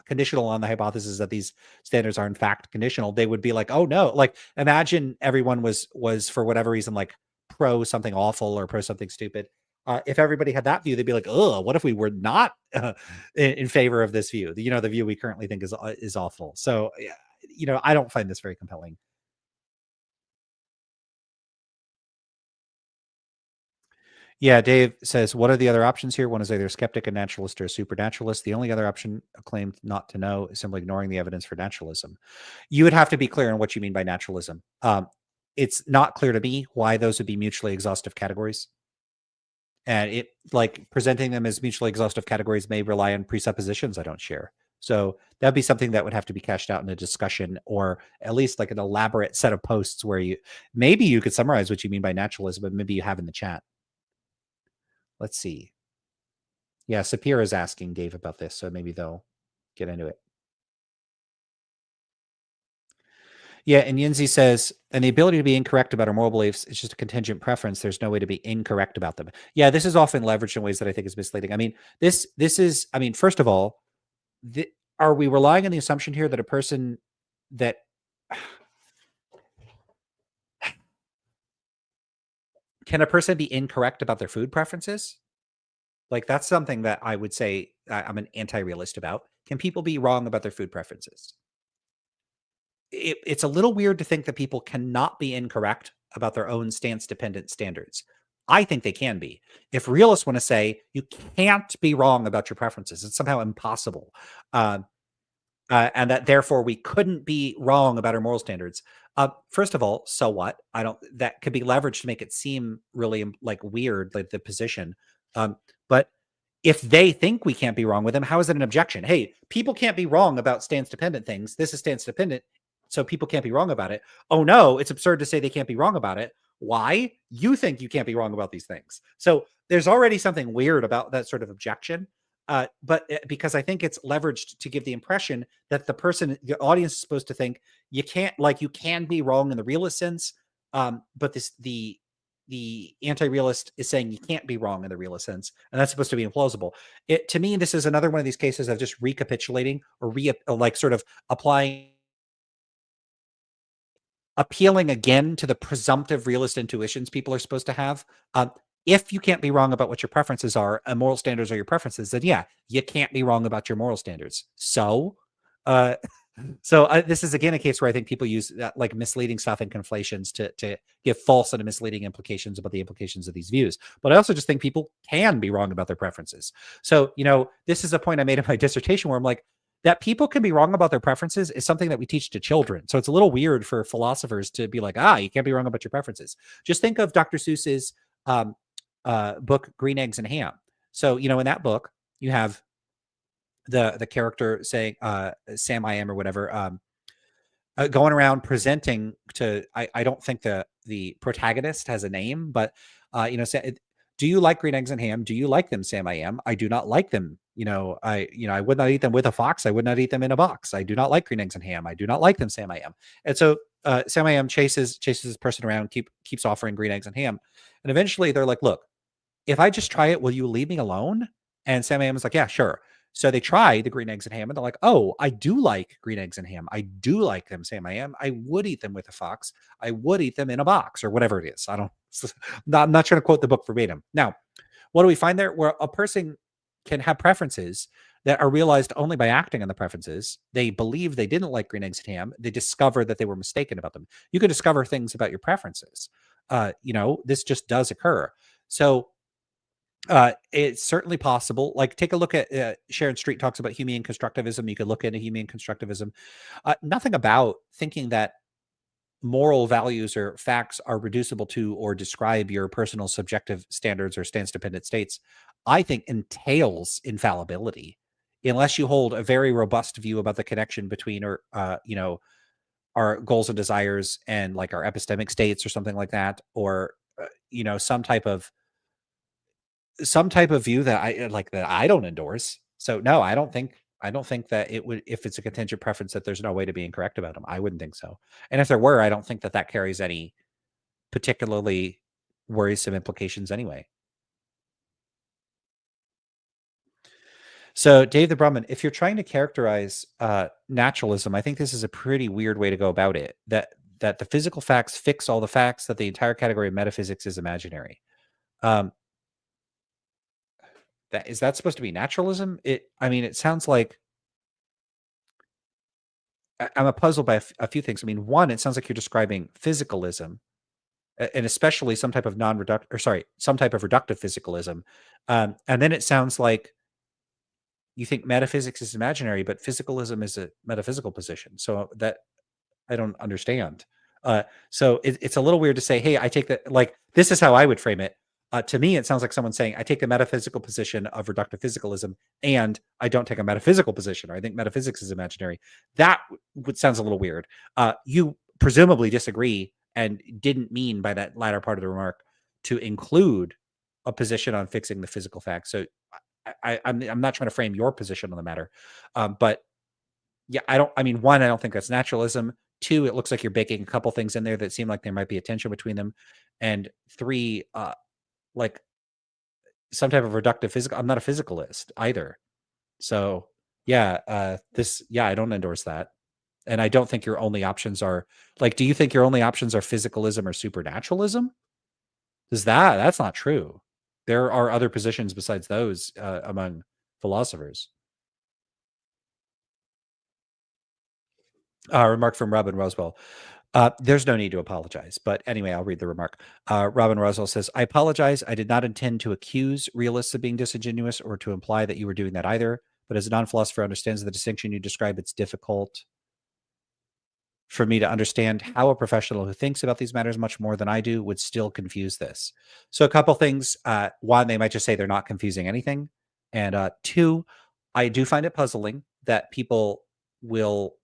conditional on the hypothesis that these standards are in fact conditional, they would be like, oh no, like imagine everyone was for whatever reason like pro something awful or pro something stupid. If everybody had that view, they'd be like, oh, what if we were not in favor of this view? The view we currently think is awful. So I don't find this very compelling. Yeah, Dave says, what are the other options here? One is either a skeptic, a naturalist, or a supernaturalist. The only other option claimed not to know is simply ignoring the evidence for naturalism. You would have to be clear on what you mean by naturalism. It's not clear to me why those would be mutually exhaustive categories. And presenting them as mutually exhaustive categories may rely on presuppositions I don't share. So that'd be something that would have to be cashed out in a discussion, or at least like an elaborate set of posts where maybe you could summarize what you mean by naturalism, but maybe you have in the chat. Let's see. Yeah, Sapir is asking Dave about this, so maybe they'll get into it. Yeah, and Yinzi says, and the ability to be incorrect about our moral beliefs is just a contingent preference. There's no way to be incorrect about them. Yeah, this is often leveraged in ways that I think is misleading. I mean, this is, first of all, are we relying on the assumption here that a person that can a person be incorrect about their food preferences? Like, that's something that I would say I'm an anti-realist about. Can people be wrong about their food preferences? It's a little weird to think that people cannot be incorrect about their own stance-dependent standards. I think they can be. If realists want to say you can't be wrong about your preferences, it's somehow impossible, and that therefore we couldn't be wrong about our moral standards. First of all, so what? That could be leveraged to make it seem really like weird, like the position. But if they think we can't be wrong with them, how is it an objection? Hey, people can't be wrong about stance-dependent things. This is stance-dependent, so people can't be wrong about it. Oh no, it's absurd to say they can't be wrong about it. Why? You think you can't be wrong about these things. So there's already something weird about that sort of objection. But because I think it's leveraged to give the impression that the audience is supposed to think you can be wrong in the realist sense, but the anti-realist is saying you can't be wrong in the realist sense, and that's supposed to be implausible. To me, this is another one of these cases of just recapitulating or sort of appealing again to the presumptive realist intuitions people are supposed to have. If you can't be wrong about what your preferences are, and moral standards are your preferences, then yeah, you can't be wrong about your moral standards. So, this is again a case where I think people use that like misleading stuff and conflations to give false and misleading implications about the implications of these views. But I also just think people can be wrong about their preferences. So, this is a point I made in my dissertation where I'm like, that people can be wrong about their preferences is something that we teach to children. So it's a little weird for philosophers to be like, you can't be wrong about your preferences. Just think of Dr. Seuss's book, Green Eggs and Ham. So, in that book, you have the character saying, Sam I am or whatever, going around presenting to, I don't think the protagonist has a name, but say, do you like green eggs and ham? Do you like them, Sam? I am. I do not like them. I would not eat them with a fox. I would not eat them in a box. I do not like green eggs and ham. I do not like them, Sam. I am. And so Sam I am chases this person around, keeps offering green eggs and ham, and eventually they're like, look, if I just try it, will you leave me alone? And Sam I am is like, yeah, sure. So they try the green eggs and ham, and they're like, oh, I do like green eggs and ham. I do like them, Sam I am. I would eat them with a fox. I would eat them in a box or whatever it is. I'm not trying to quote the book verbatim. Now, what do we find there? Where a person can have preferences that are realized only by acting on the preferences. They believe they didn't like green eggs and ham. They discover that they were mistaken about them. You can discover things about your preferences. This just does occur. So it's certainly possible. Like, take a look at Sharon Street talks about Humean constructivism. You could look into Humean constructivism. Nothing about thinking that moral values or facts are reducible to or describe your personal subjective standards or stance-dependent states, I think entails infallibility, unless you hold a very robust view about the connection between our goals and desires and like our epistemic states or something like that, or some type of view that I don't endorse. So no, I don't think that it would, if it's a contingent preference, that there's no way to be incorrect about them. I wouldn't think so. And if there were, I don't think that carries any particularly worrisome implications anyway. So Dave the Brahmin, if you're trying to characterize naturalism, I think this is a pretty weird way to go about it. That the physical facts fix all the facts, that the entire category of metaphysics is imaginary. Is that supposed to be naturalism? It sounds like, I'm puzzled by a few things. One, it sounds like you're describing physicalism, and especially some type of some type of reductive physicalism. And then it sounds like you think metaphysics is imaginary, but physicalism is a metaphysical position. So that I don't understand. So it's a little weird to say, hey, I take that, like, this is how I would frame it. To me, it sounds like someone saying, I take the metaphysical position of reductive physicalism, and I don't take a metaphysical position, or I think metaphysics is imaginary. That sounds a little weird. You presumably disagree and didn't mean by that latter part of the remark to include a position on fixing the physical facts. So I'm not trying to frame your position on the matter. But yeah, one, I don't think that's naturalism. Two, it looks like you're baking a couple things in there that seem like there might be a tension between them. And three, like some type of reductive physical. I'm not a physicalist either. So yeah, I don't endorse that. And I don't think your only options are, like, do you think your only options are physicalism or supernaturalism? That's not true. There are other positions besides those among philosophers. Remark from Robin Roswell. There's no need to apologize. But anyway, I'll read the remark. Robin Roswell says, I apologize. I did not intend to accuse realists of being disingenuous or to imply that you were doing that either. But as a non-philosopher understands the distinction you describe, it's difficult for me to understand how a professional who thinks about these matters much more than I do would still confuse this. So a couple things. One, they might just say they're not confusing anything. And two, I do find it puzzling that people will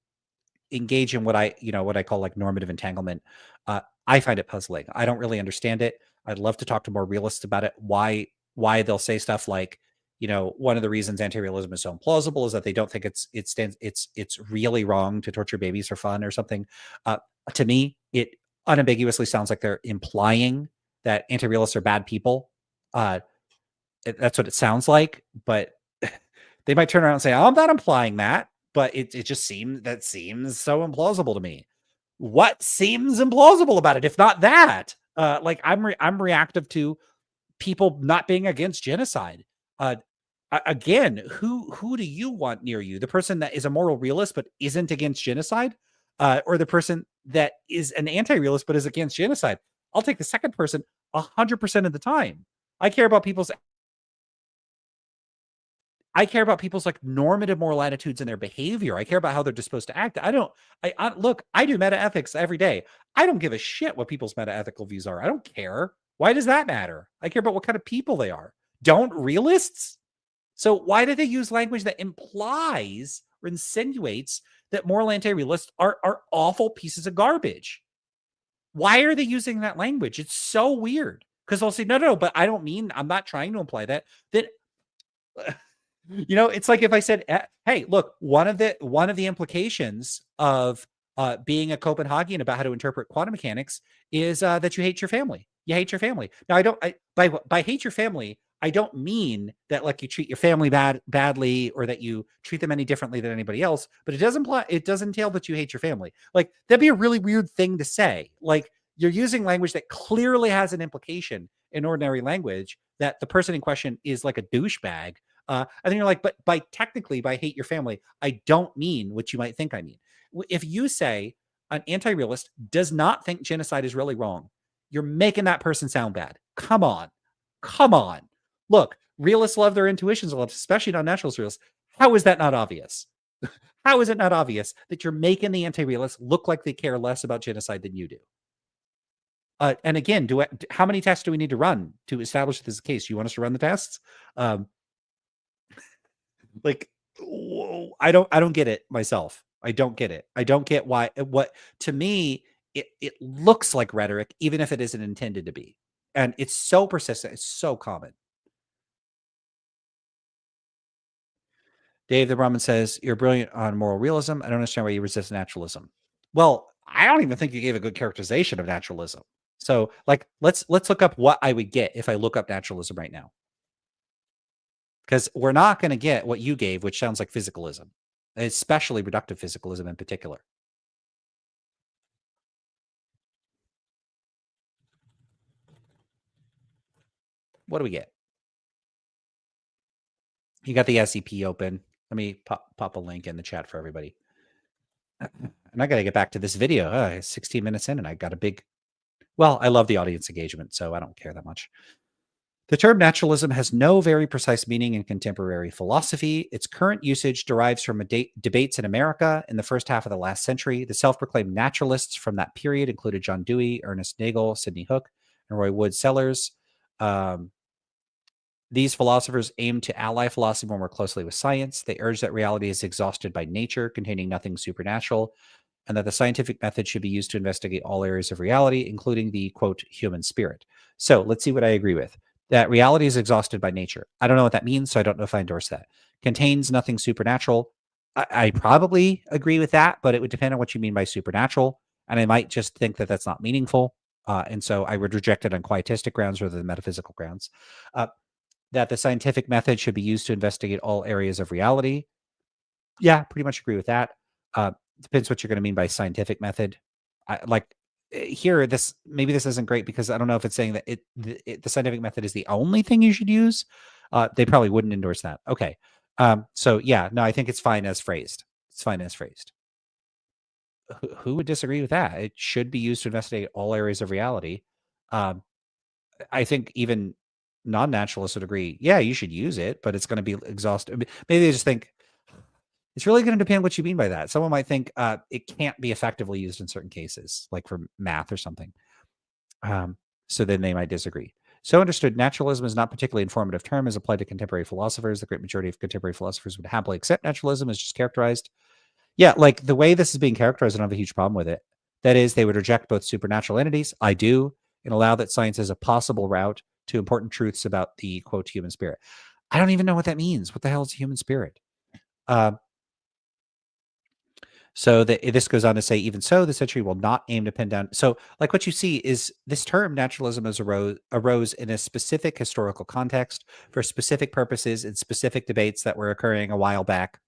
engage in what I call like normative entanglement. I find it puzzling. I don't really understand it. I'd love to talk to more realists about it. Why they'll say stuff like, one of the reasons anti-realism is so implausible is that they don't think it's really wrong to torture babies for fun or something. To me, it unambiguously sounds like they're implying that anti-realists are bad people. That's what it sounds like, but they might turn around and say, I'm not implying that, but it just seems so implausible to me. What seems implausible about it, if not that? I'm reactive to people not being against genocide. Again, who do you want near you? The person that is a moral realist but isn't against genocide, or the person that is an anti-realist but is against genocide? I'll take the second person 100% of the time. I care about people's like normative moral attitudes and their behavior. I care about how they're disposed to act. Look, I do meta ethics every day. I don't give a shit what people's meta ethical views are. I don't care. Why does that matter? I care about what kind of people they are. Don't realists? So why do they use language that implies or insinuates that moral anti-realists are awful pieces of garbage. Why are they using that language? It's so weird. Because they'll say, no, but I'm not trying to imply that. It's like if I said, hey, look, one of the implications of being a Copenhagen about how to interpret quantum mechanics is that you hate your family. You hate your family. Now, by hate your family, I don't mean that like you treat your family badly or that you treat them any differently than anybody else, but it does entail that you hate your family. Like that'd be a really weird thing to say. Like you're using language that clearly has an implication in ordinary language that the person in question is like a douchebag. And then you're like, but by hate your family, I don't mean what you might think I mean. If you say an anti-realist does not think genocide is really wrong, you're making that person sound bad. Come on. Look, realists love their intuitions a lot, especially non-naturalist realists. How is that not obvious? How is it not obvious that you're making the anti-realists look like they care less about genocide than you do? And again, how many tests do we need to run to establish this is the case? You want us to run the tests? Like, I don't get it myself. I don't get it. I don't get why. What to me, it looks like rhetoric, even if it isn't intended to be, and it's so persistent. It's so common. Dave the Brahmin says, you're brilliant on moral realism. I don't understand why you resist naturalism. Well, I don't even think you gave a good characterization of naturalism. So like, let's look up what I would get if I look up naturalism right now. Because we're not going to get what you gave, which sounds like physicalism, especially reductive physicalism in particular. What do we get? You got the SCP open. Let me pop a link in the chat for everybody. And I got to get back to this video. 16 minutes in and I got a big... Well, I love the audience engagement, so I don't care that much. The term naturalism has no very precise meaning in contemporary philosophy. Its current usage derives from debates in America in the first half of the last century. The self-proclaimed naturalists from that period included John Dewey, Ernest Nagel, Sidney Hook, and Roy Wood Sellers. These philosophers aimed to ally philosophy more closely with science. They urged that reality is exhausted by nature, containing nothing supernatural, and that the scientific method should be used to investigate all areas of reality, including the, quote, human spirit. So let's see what I agree with. That reality is exhausted by nature. I don't know what that means, so I don't know if I endorse that. Contains nothing supernatural. I probably agree with that, but it would depend on what you mean by supernatural, and I might just think that that's not meaningful, and so I would reject it on quietistic grounds rather than metaphysical grounds. That the scientific method should be used to investigate all areas of reality. Yeah, pretty much agree with that. Depends what you're going to mean by scientific method. Here, maybe this isn't great because I don't know if it's saying that the scientific method is the only thing you should use. They probably wouldn't endorse that. Okay. So yeah, no, I think it's fine as phrased. It's fine as phrased. Who would disagree with that? It should be used to investigate all areas of reality. I think even non-naturalists would agree, yeah, you should use it, but it's going to be exhaustive. Maybe they just think it's really going to depend what you mean by that. Someone might think it can't be effectively used in certain cases, like for math or something. So then they might disagree. So understood, naturalism is not particularly informative term as applied to contemporary philosophers. The great majority of contemporary philosophers would happily accept naturalism as just characterized. Yeah, like the way this is being characterized, I don't have a huge problem with it. That is, they would reject both supernatural entities. I do, and allow that science is a possible route to important truths about the, quote, human spirit. I don't even know what that means. What the hell is a human spirit? So this goes on to say, even so, the century will not aim to pin down. So like what you see is this term naturalism arose in a specific historical context for specific purposes and specific debates that were occurring a while back.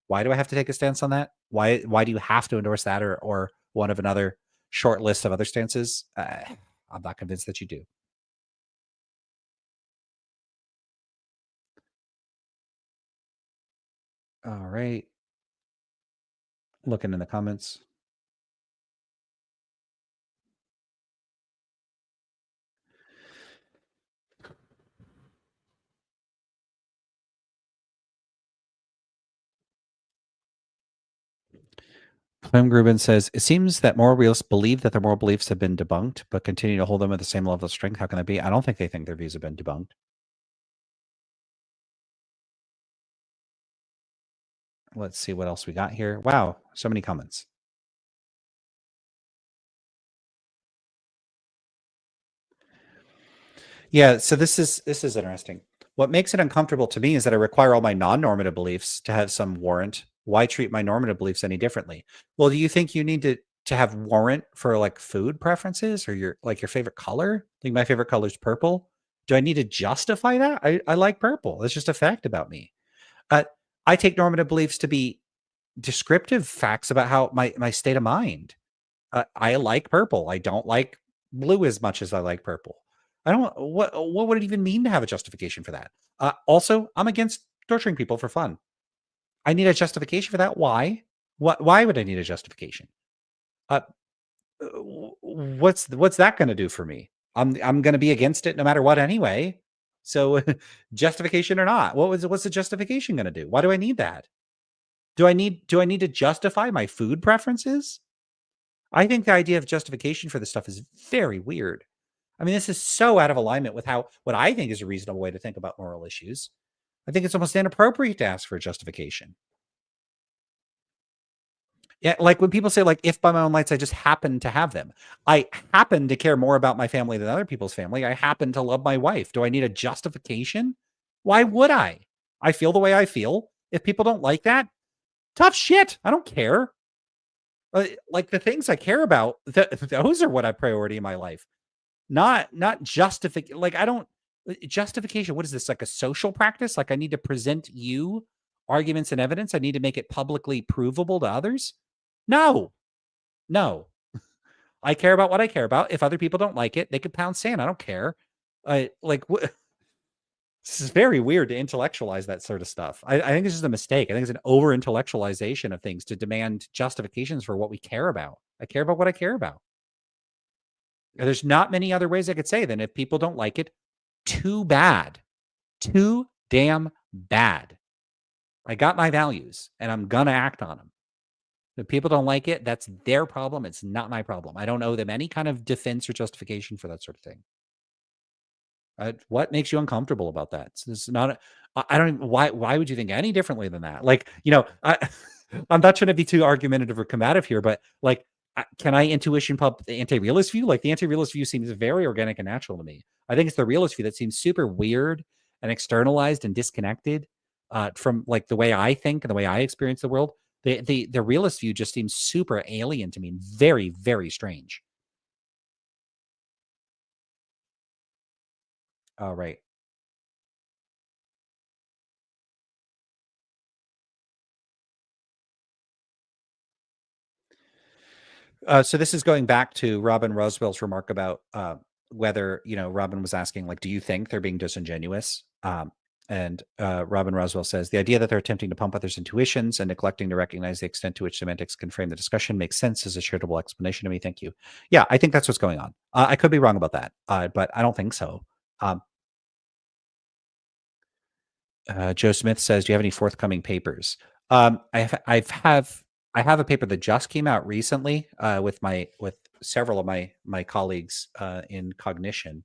Why do I have to take a stance on that? Why do you have to endorse that or one of another short list of other stances? I'm not convinced that you do. All right. Looking in the comments. Clem Grubin says, it seems that moral realists believe that their moral beliefs have been debunked, but continue to hold them at the same level of strength. How can that be? I don't think they think their views have been debunked. let's see what else we got here. Wow, so many comments. Yeah, so this is interesting. What makes it uncomfortable to me is that I require all my non-normative beliefs to have some warrant. Why treat my normative beliefs any differently? Well, do you think you need to have warrant for like food preferences or your favorite color? Like my favorite color is purple. Do I need to justify that? I like purple. That's just a fact about me. I take normative beliefs to be descriptive facts about how my state of mind. I like purple. I don't like blue as much as I like purple. I don't. What would it even mean to have a justification for that? Also, I'm against torturing people for fun. I need a justification for that. Why? Why would I need a justification? Uh, what's that going to do for me? I'm going to be against it no matter what anyway. So, justification or not, what's the justification going to do? Why do I need that? Do I need to justify my food preferences? I think the idea of justification for this stuff is very weird. I mean, this is so out of alignment with what I think is a reasonable way to think about moral issues. I think it's almost inappropriate to ask for a justification. Yeah, like when people say, like, if by my own lights, I just happen to have them. I happen to care more about my family than other people's family. I happen to love my wife. Do I need a justification? Why would I? I feel the way I feel. If people don't like that, tough shit. I don't care. Like the things I care about, those are what I priority in my life. Not justification. Like I don't justification. What is this? Like a social practice? Like I need to present you arguments and evidence. I need to make it publicly provable to others. No. I care about what I care about. If other people don't like it, they could pound sand. I don't care. This is very weird to intellectualize that sort of stuff. I think it's just a mistake. I think it's an over intellectualization of things to demand justifications for what we care about. I care about what I care about. There's not many other ways I could say than if people don't like it, too bad. Too damn bad. I got my values and I'm going to act on them. If people don't like it, that's their problem. It's not my problem. I don't owe them any kind of defense or justification for that sort of thing. What makes you uncomfortable about that? It's not. I don't. Why would you think any differently than that? Like I'm not trying to be too argumentative or combative here, but like, can I intuition pump the anti-realist view? Like the anti-realist view seems very organic and natural to me. I think it's the realist view that seems super weird and externalized and disconnected from like the way I think and the way I experience the world. The realist view just seems super alien to me and very, very strange. All right. So this is going back to Robin Roswell's remark about whether, Robin was asking, like, do you think they're being disingenuous? And Robin Roswell says, the idea that they're attempting to pump others' intuitions and neglecting to recognize the extent to which semantics can frame the discussion makes sense as a charitable explanation to me. Thank you. Yeah, I think that's what's going on. I could be wrong about that, but I don't think so. Joe Smith says, do you have any forthcoming papers? I have a paper that just came out recently with several of my colleagues in cognition.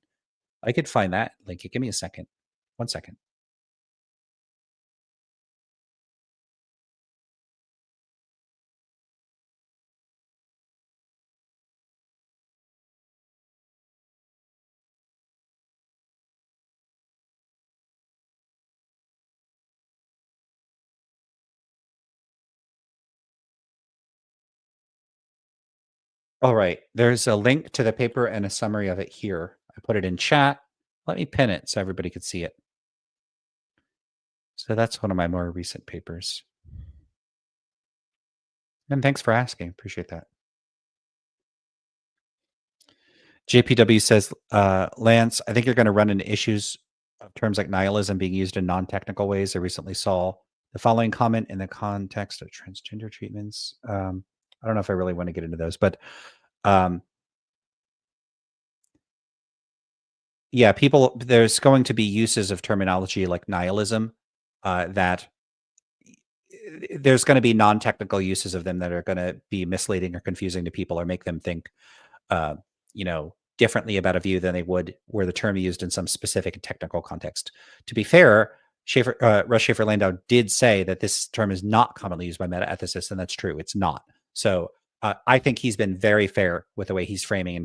I could find that link. Give me a second. 1 second. All right. There's a link to the paper and a summary of it here. I put it in chat. Let me pin it so everybody could see it. So that's one of my more recent papers. And thanks for asking. Appreciate that. JPW says, Lance, I think you're going to run into issues of terms like nihilism being used in non-technical ways. I recently saw the following comment in the context of transgender treatments. I don't know if I really want to get into those, but yeah, there's going to be uses of terminology like nihilism that there's going to be non-technical uses of them that are going to be misleading or confusing to people or make them think, differently about a view than they would were the term used in some specific technical context. To be fair, Russ Shafer-Landau did say that this term is not commonly used by meta-ethicists, and that's true. It's not. So I think he's been very fair with the way he's framing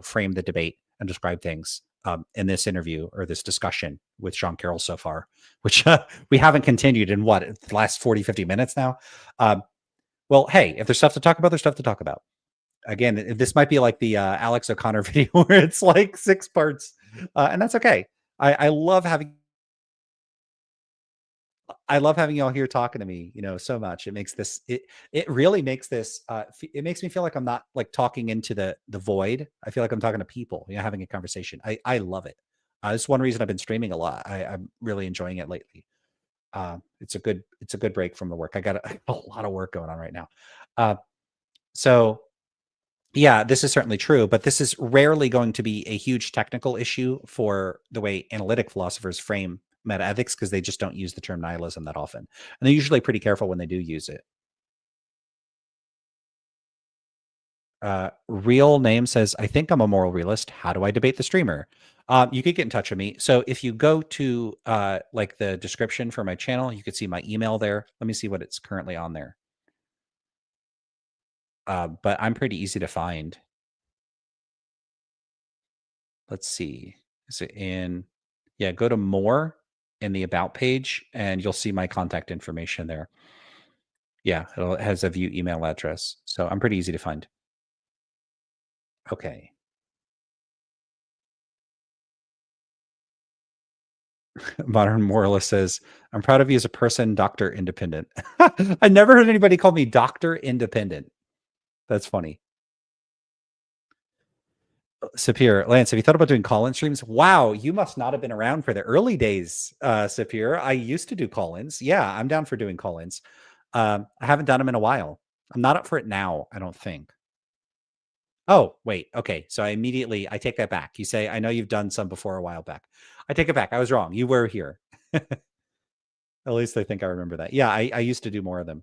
framed the debate and described things in this interview or this discussion with Sean Carroll so far, which we haven't continued in the last 40, 50 minutes now. Well, hey, if there's stuff to talk about, there's stuff to talk about. Again, this might be like the Alex O'Connor video where it's like 6 parts, and that's okay. I love having y'all here talking to me, so much. It makes this, it really makes this, it makes me feel like I'm not like talking into the void. I feel like I'm talking to people, having a conversation. I love it. It's one reason I've been streaming a lot. I'm really enjoying it lately. It's a good break from the work. I got a lot of work going on right now. So yeah, this is certainly true, but this is rarely going to be a huge technical issue for the way analytic philosophers frame metaethics, because they just don't use the term nihilism that often. And they're usually pretty careful when they do use it. Real name says, I think I'm a moral realist. How do I debate the streamer? You could get in touch with me. So if you go to like the description for my channel, you could see my email there. Let me see what it's currently on there. But I'm pretty easy to find. Let's see. Is it in? Yeah, go to more in the about page and you'll see my contact information there. Yeah, it has a view email address. So I'm pretty easy to find. Okay. Modern Moralist says, I'm proud of you as a person, Dr. Independent. I never heard anybody call me Dr. Independent. That's funny. Sapir, Lance, have you thought about doing call-in streams? Wow, you must not have been around for the early days, Sapir. I used to do call-ins. Yeah, I'm down for doing call-ins. I haven't done them in a while. I'm not up for it now, I don't think. Oh, wait. Okay. So I take that back. You say, I know you've done some before a while back. I take it back. I was wrong. You were here. At least I think I remember that. Yeah, I used to do more of them.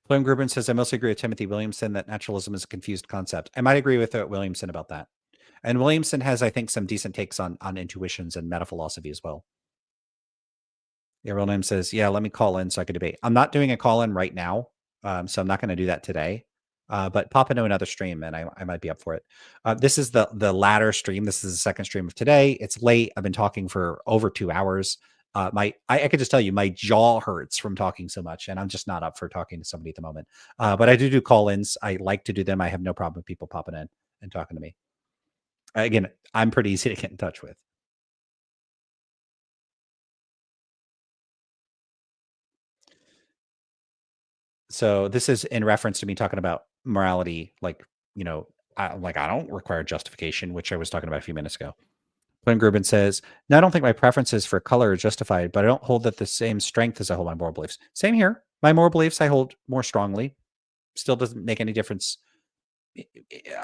William Grubin says, I mostly agree with Timothy Williamson that naturalism is a confused concept. I might agree with Williamson about that. And Williamson has, I think, some decent takes on intuitions and metaphilosophy as well. Yeah, real name says, yeah, let me call in so I could debate. I'm not doing a call in right now, so I'm not going to do that today. But pop into another stream and I might be up for it. This is the latter stream. This is the second stream of today. It's late. I've been talking for over 2 hours. I could just tell you my jaw hurts from talking so much, and I'm just not up for talking to somebody at the moment. But I do call-ins. I like to do them. I have no problem with people popping in and talking to me. Again, I'm pretty easy to get in touch with. So this is in reference to me talking about morality, like, I don't require justification, which I was talking about a few minutes ago. Glenn Grubin says, no, I don't think my preferences for color are justified, but I don't hold that the same strength as I hold my moral beliefs. Same here. My moral beliefs I hold more strongly. Still doesn't make any difference.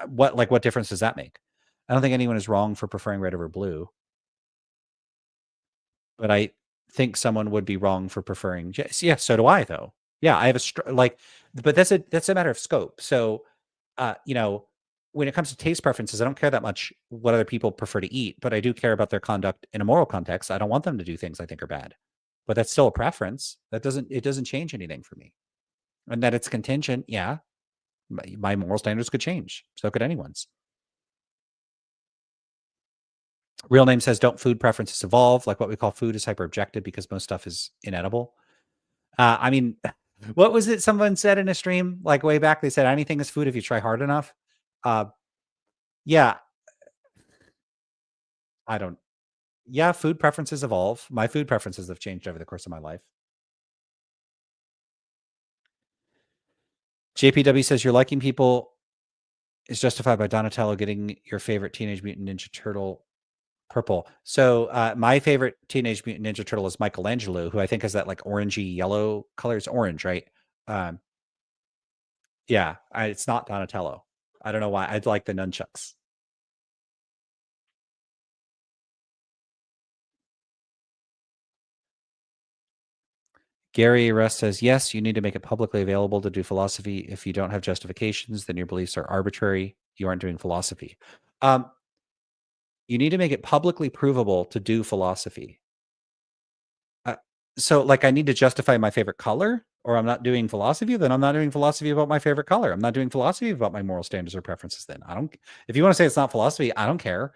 What difference does that make? I don't think anyone is wrong for preferring red over blue. But I think someone would be wrong for preferring. Yeah, so do I, though. Yeah, I have but that's a matter of scope. So, when it comes to taste preferences, I don't care that much what other people prefer to eat, but I do care about their conduct in a moral context. I don't want them to do things I think are bad, but that's still a preference. It doesn't change anything for me. And that it's contingent. Yeah, my moral standards could change. So could anyone's. Real name says, don't food preferences evolve? Like what we call food is hyper objective because most stuff is inedible. I mean, what was it someone said in a stream like way back? They said anything is food if you try hard enough. Yeah. Yeah, food preferences evolve. My food preferences have changed over the course of my life. JPW says you're liking people is justified by Donatello getting your favorite Teenage Mutant Ninja Turtle purple. So my favorite Teenage Mutant Ninja Turtle is Michelangelo, who I think has that like orangey yellow color. It's orange, right? Yeah, it's not Donatello. I don't know why. I'd like the nunchucks. Gary Russ says, yes, you need to make it publicly available to do philosophy. If you don't have justifications, then your beliefs are arbitrary. You aren't doing philosophy. You need to make it publicly provable to do philosophy. So like I need to justify my favorite color, or I'm not doing philosophy, then I'm not doing philosophy about my favorite color. I'm not doing philosophy about my moral standards or preferences. Then I don't, if you want to say it's not philosophy, I don't care.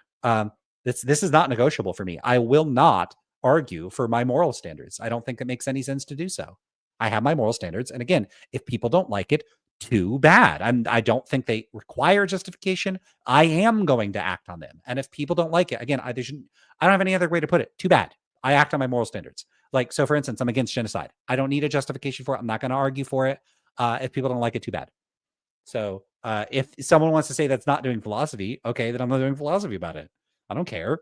This is not negotiable for me. I will not argue for my moral standards. I don't think it makes any sense to do so. I have my moral standards. And again, if people don't like it, too bad. I don't think they require justification. I am going to act on them. And if people don't like it, again, I don't have any other way to put it. Too bad. I act on my moral standards. Like, so for instance, I'm against genocide. I don't need a justification for it. I'm not going to argue for it. If people don't like it, too bad. So if someone wants to say that's not doing philosophy, okay, then I'm not doing philosophy about it. I don't care.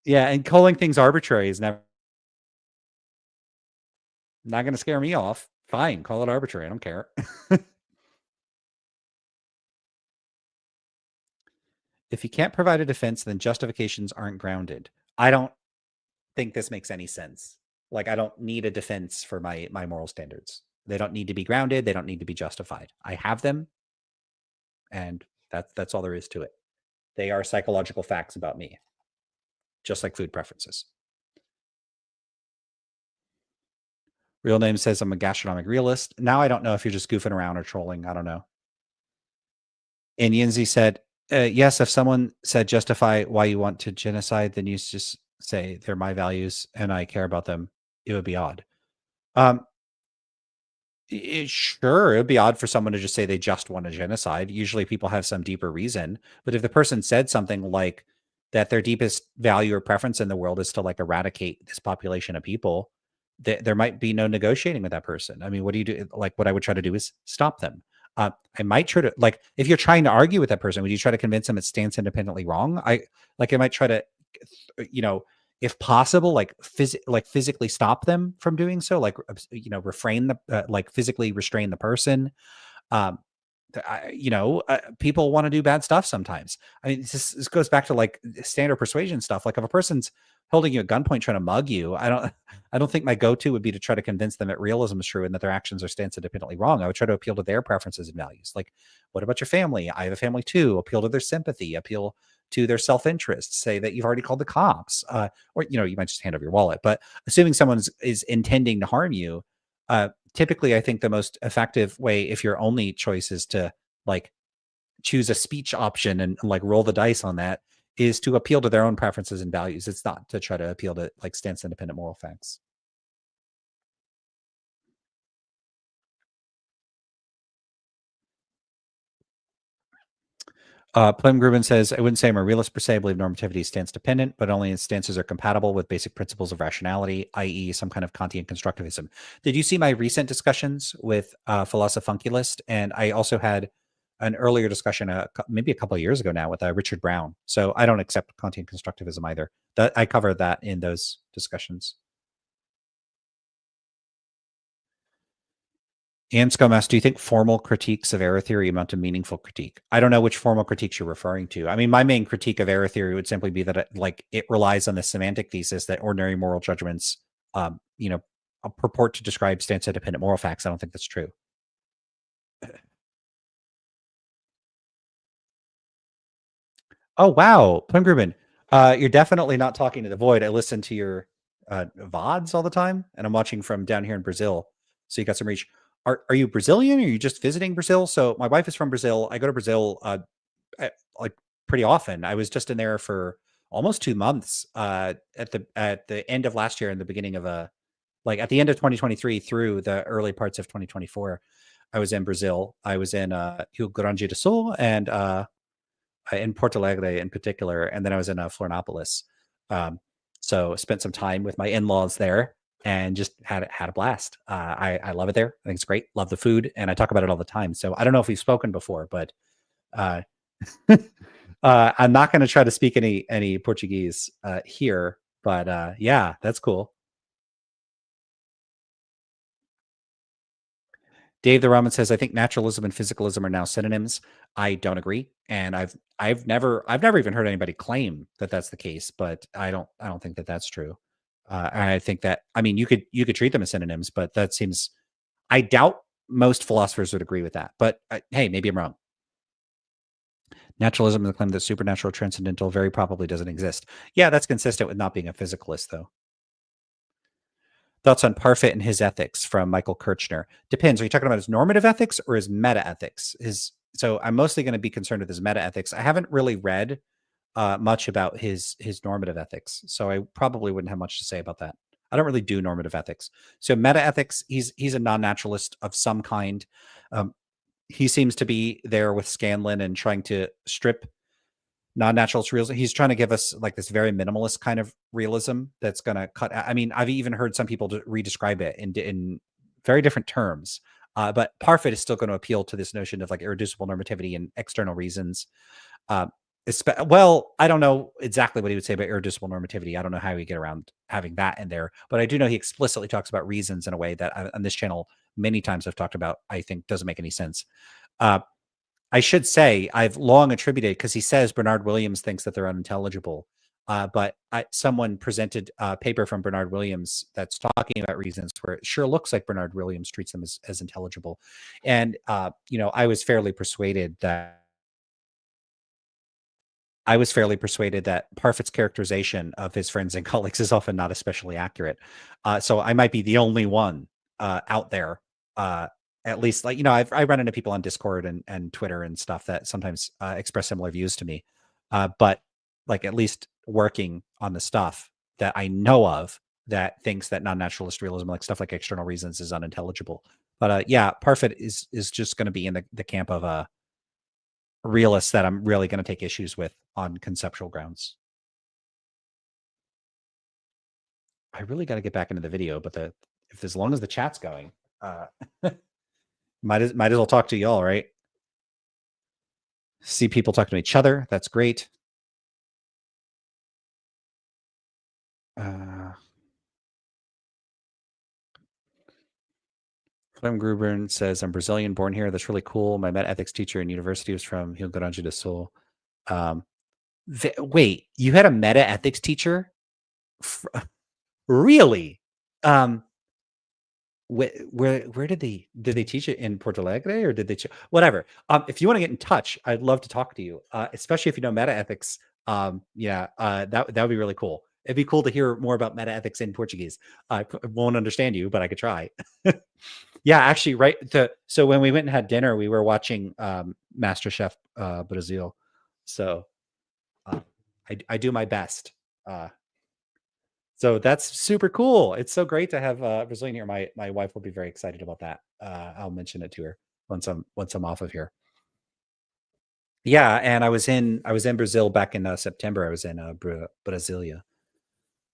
Yeah, and calling things arbitrary is never not going to scare me off. Fine, call it arbitrary. I don't care. If you can't provide a defense, then justifications aren't grounded. I don't think this makes any sense. Like, I don't need a defense for my moral standards. They don't need to be grounded. They don't need to be justified. I have them, and that's all there is to it. They are psychological facts about me, just like food preferences. Real Name says I'm a gastronomic realist. Now I don't know if you're just goofing around or trolling. I don't know. And Yinzi said, yes, if someone said justify why you want to genocide, then you just say they're my values and I care about them. It would be odd. Sure, it would be odd for someone to just say they just want a genocide. Usually people have some deeper reason. But if the person said something like that their deepest value or preference in the world is to like eradicate this population of people, there might be no negotiating with that person. I mean, what do you do? Like, what I would try to do is stop them. I might try to, like, if you're trying to argue with that person, would you try to convince them it stands independently wrong? I might try to, if possible, like physically stop them from doing so, like, refrain the, like physically restrain the person. Um, people want to do bad stuff sometimes. I mean, this goes back to like standard persuasion stuff. Like if a person's holding you at gunpoint trying to mug you, I don't think my go-to would be to try to convince them that realism is true and that their actions are stance independently wrong. I would try to appeal to their preferences and values. Like, what about your family? I have a family too. Appeal to their sympathy, appeal to their self-interest, say that you've already called the cops, or, you might just hand over your wallet. But assuming someone is intending to harm you, typically I think the most effective way, if your only choice is to like choose a speech option and like roll the dice on that, is to appeal to their own preferences and values. It's not to try to appeal to like stance independent moral facts. Plum Grubin says, I wouldn't say I'm a realist per se. I believe normativity is stance dependent, but only its stances are compatible with basic principles of rationality, i.e. some kind of Kantian constructivism. Did you see my recent discussions with Philosophunculaist? And I also had an earlier discussion, maybe a couple of years ago now, with Richard Brown. So I don't accept Kantian constructivism either. I covered that in those discussions. And Scomas, do you think formal critiques of error theory amount to meaningful critique? I don't know which formal critiques you're referring to. I mean, my main critique of error theory would simply be that it relies on the semantic thesis that ordinary moral judgments, purport to describe stance independent moral facts. I don't think that's true. Oh, wow. Plum Grubin, you're definitely not talking to the void. I listen to your VODs all the time, and I'm watching from down here in Brazil. So you got some reach. Are you Brazilian, or are you just visiting Brazil? So my wife is from Brazil. I go to Brazil like pretty often. I was just in there for almost 2 months at the end of last year and the beginning of at the end of 2023 through the early parts of 2024. I was in Brazil. I was in Rio Grande do Sul and in Porto Alegre in particular, and then I was in Florianopolis. So spent some time with my in-laws there and just had a blast. I love it there. I think it's great. Love the food, and I talk about it all the time. So I don't know if we've spoken before, but I'm not going to try to speak any Portuguese here. But yeah, that's cool. Dave the Ramen says, I think naturalism and physicalism are now synonyms. I don't agree, and I've never even heard anybody claim that that's the case, but I don't think that that's true. I think that, I mean, you could treat them as synonyms, but that seems, I doubt most philosophers would agree with that. But hey, maybe I'm wrong. Naturalism is the claim that supernatural, transcendental very probably doesn't exist. Yeah, that's consistent with not being a physicalist, though. Thoughts on Parfit and his ethics from Michael Kirchner. Depends. Are you talking about his normative ethics or his meta ethics? So I'm mostly going to be concerned with his meta ethics. I haven't really read much about his normative ethics, so I probably wouldn't have much to say about that. I don't really do normative ethics. So meta ethics, he's a non-naturalist of some kind. He seems to be there with Scanlon and trying to strip non-naturalist realism. He's trying to give us like this very minimalist kind of realism that's going to cut. I mean, I've even heard some people redescribe it in very different terms. But Parfit is still going to appeal to this notion of like irreducible normativity and external reasons. Well, I don't know exactly what he would say about irreducible normativity. I don't know how he get around having that in there, but I do know he explicitly talks about reasons in a way that on this channel many times I've talked about. I think doesn't make any sense. I should say I've long attributed, because he says Bernard Williams thinks that they're unintelligible. But someone presented a paper from Bernard Williams that's talking about reasons where it sure looks like Bernard Williams treats them as intelligible. And, I was fairly persuaded that Parfit's characterization of his friends and colleagues is often not especially accurate. So I might be the only one out there, at least, like, I run into people on Discord and Twitter and stuff that sometimes express similar views to me. But like at least working on the stuff that I know of that thinks that non-naturalist realism, like stuff like external reasons, is unintelligible. But yeah, Parfit is just going to be in the camp of realists that I'm really going to take issues with on conceptual grounds. I really got to get back into the video, but as long as the chat's going, might as well talk to y'all, right? See people talking to each other. That's great. Clem Grubern says, I'm Brazilian, born here. That's really cool. My met ethics teacher in university was from Rio Grande do Sul. Wait, you had a meta ethics teacher? Really? Where did they teach it in Porto Alegre, or did they whatever? If you want to get in touch, I'd love to talk to you, especially if you know meta ethics. That would be really cool. It'd be cool to hear more about meta ethics in Portuguese. I won't understand you, but I could try. Yeah, actually, right. So when we went and had dinner, we were watching MasterChef Brazil. So I do my best. So that's super cool. It's so great to have Brazilian here. My wife will be very excited about that. I'll mention it to her once I'm off of here. Yeah, and I was in Brazil back in September. I was in Brasilia.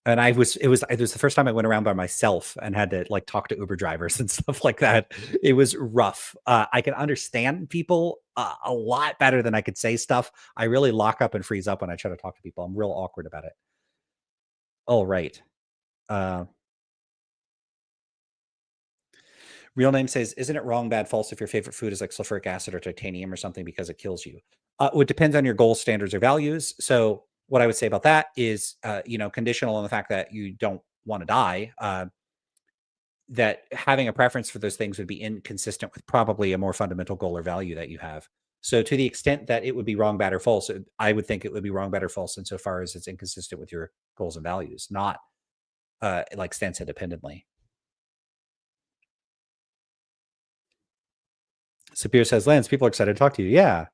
And it was the first time I went around by myself and had to like talk to Uber drivers and stuff like that. It was rough. I can understand people a lot better than I could say stuff. I really lock up and freeze up when I try to talk to people. I'm real awkward about it. All right. Real Name says, isn't it wrong, bad, false if your favorite food is like sulfuric acid or titanium or something because it kills you? Well, it depends on your goals, standards, or values. So what I would say about that is, conditional on the fact that you don't want to die, that having a preference for those things would be inconsistent with probably a more fundamental goal or value that you have. So to the extent that it would be wrong, bad, or false, I would think it would be wrong, bad, or false insofar as it's inconsistent with your goals and values, not like stance independently. Sapir says, Lance, people are excited to talk to you. Yeah.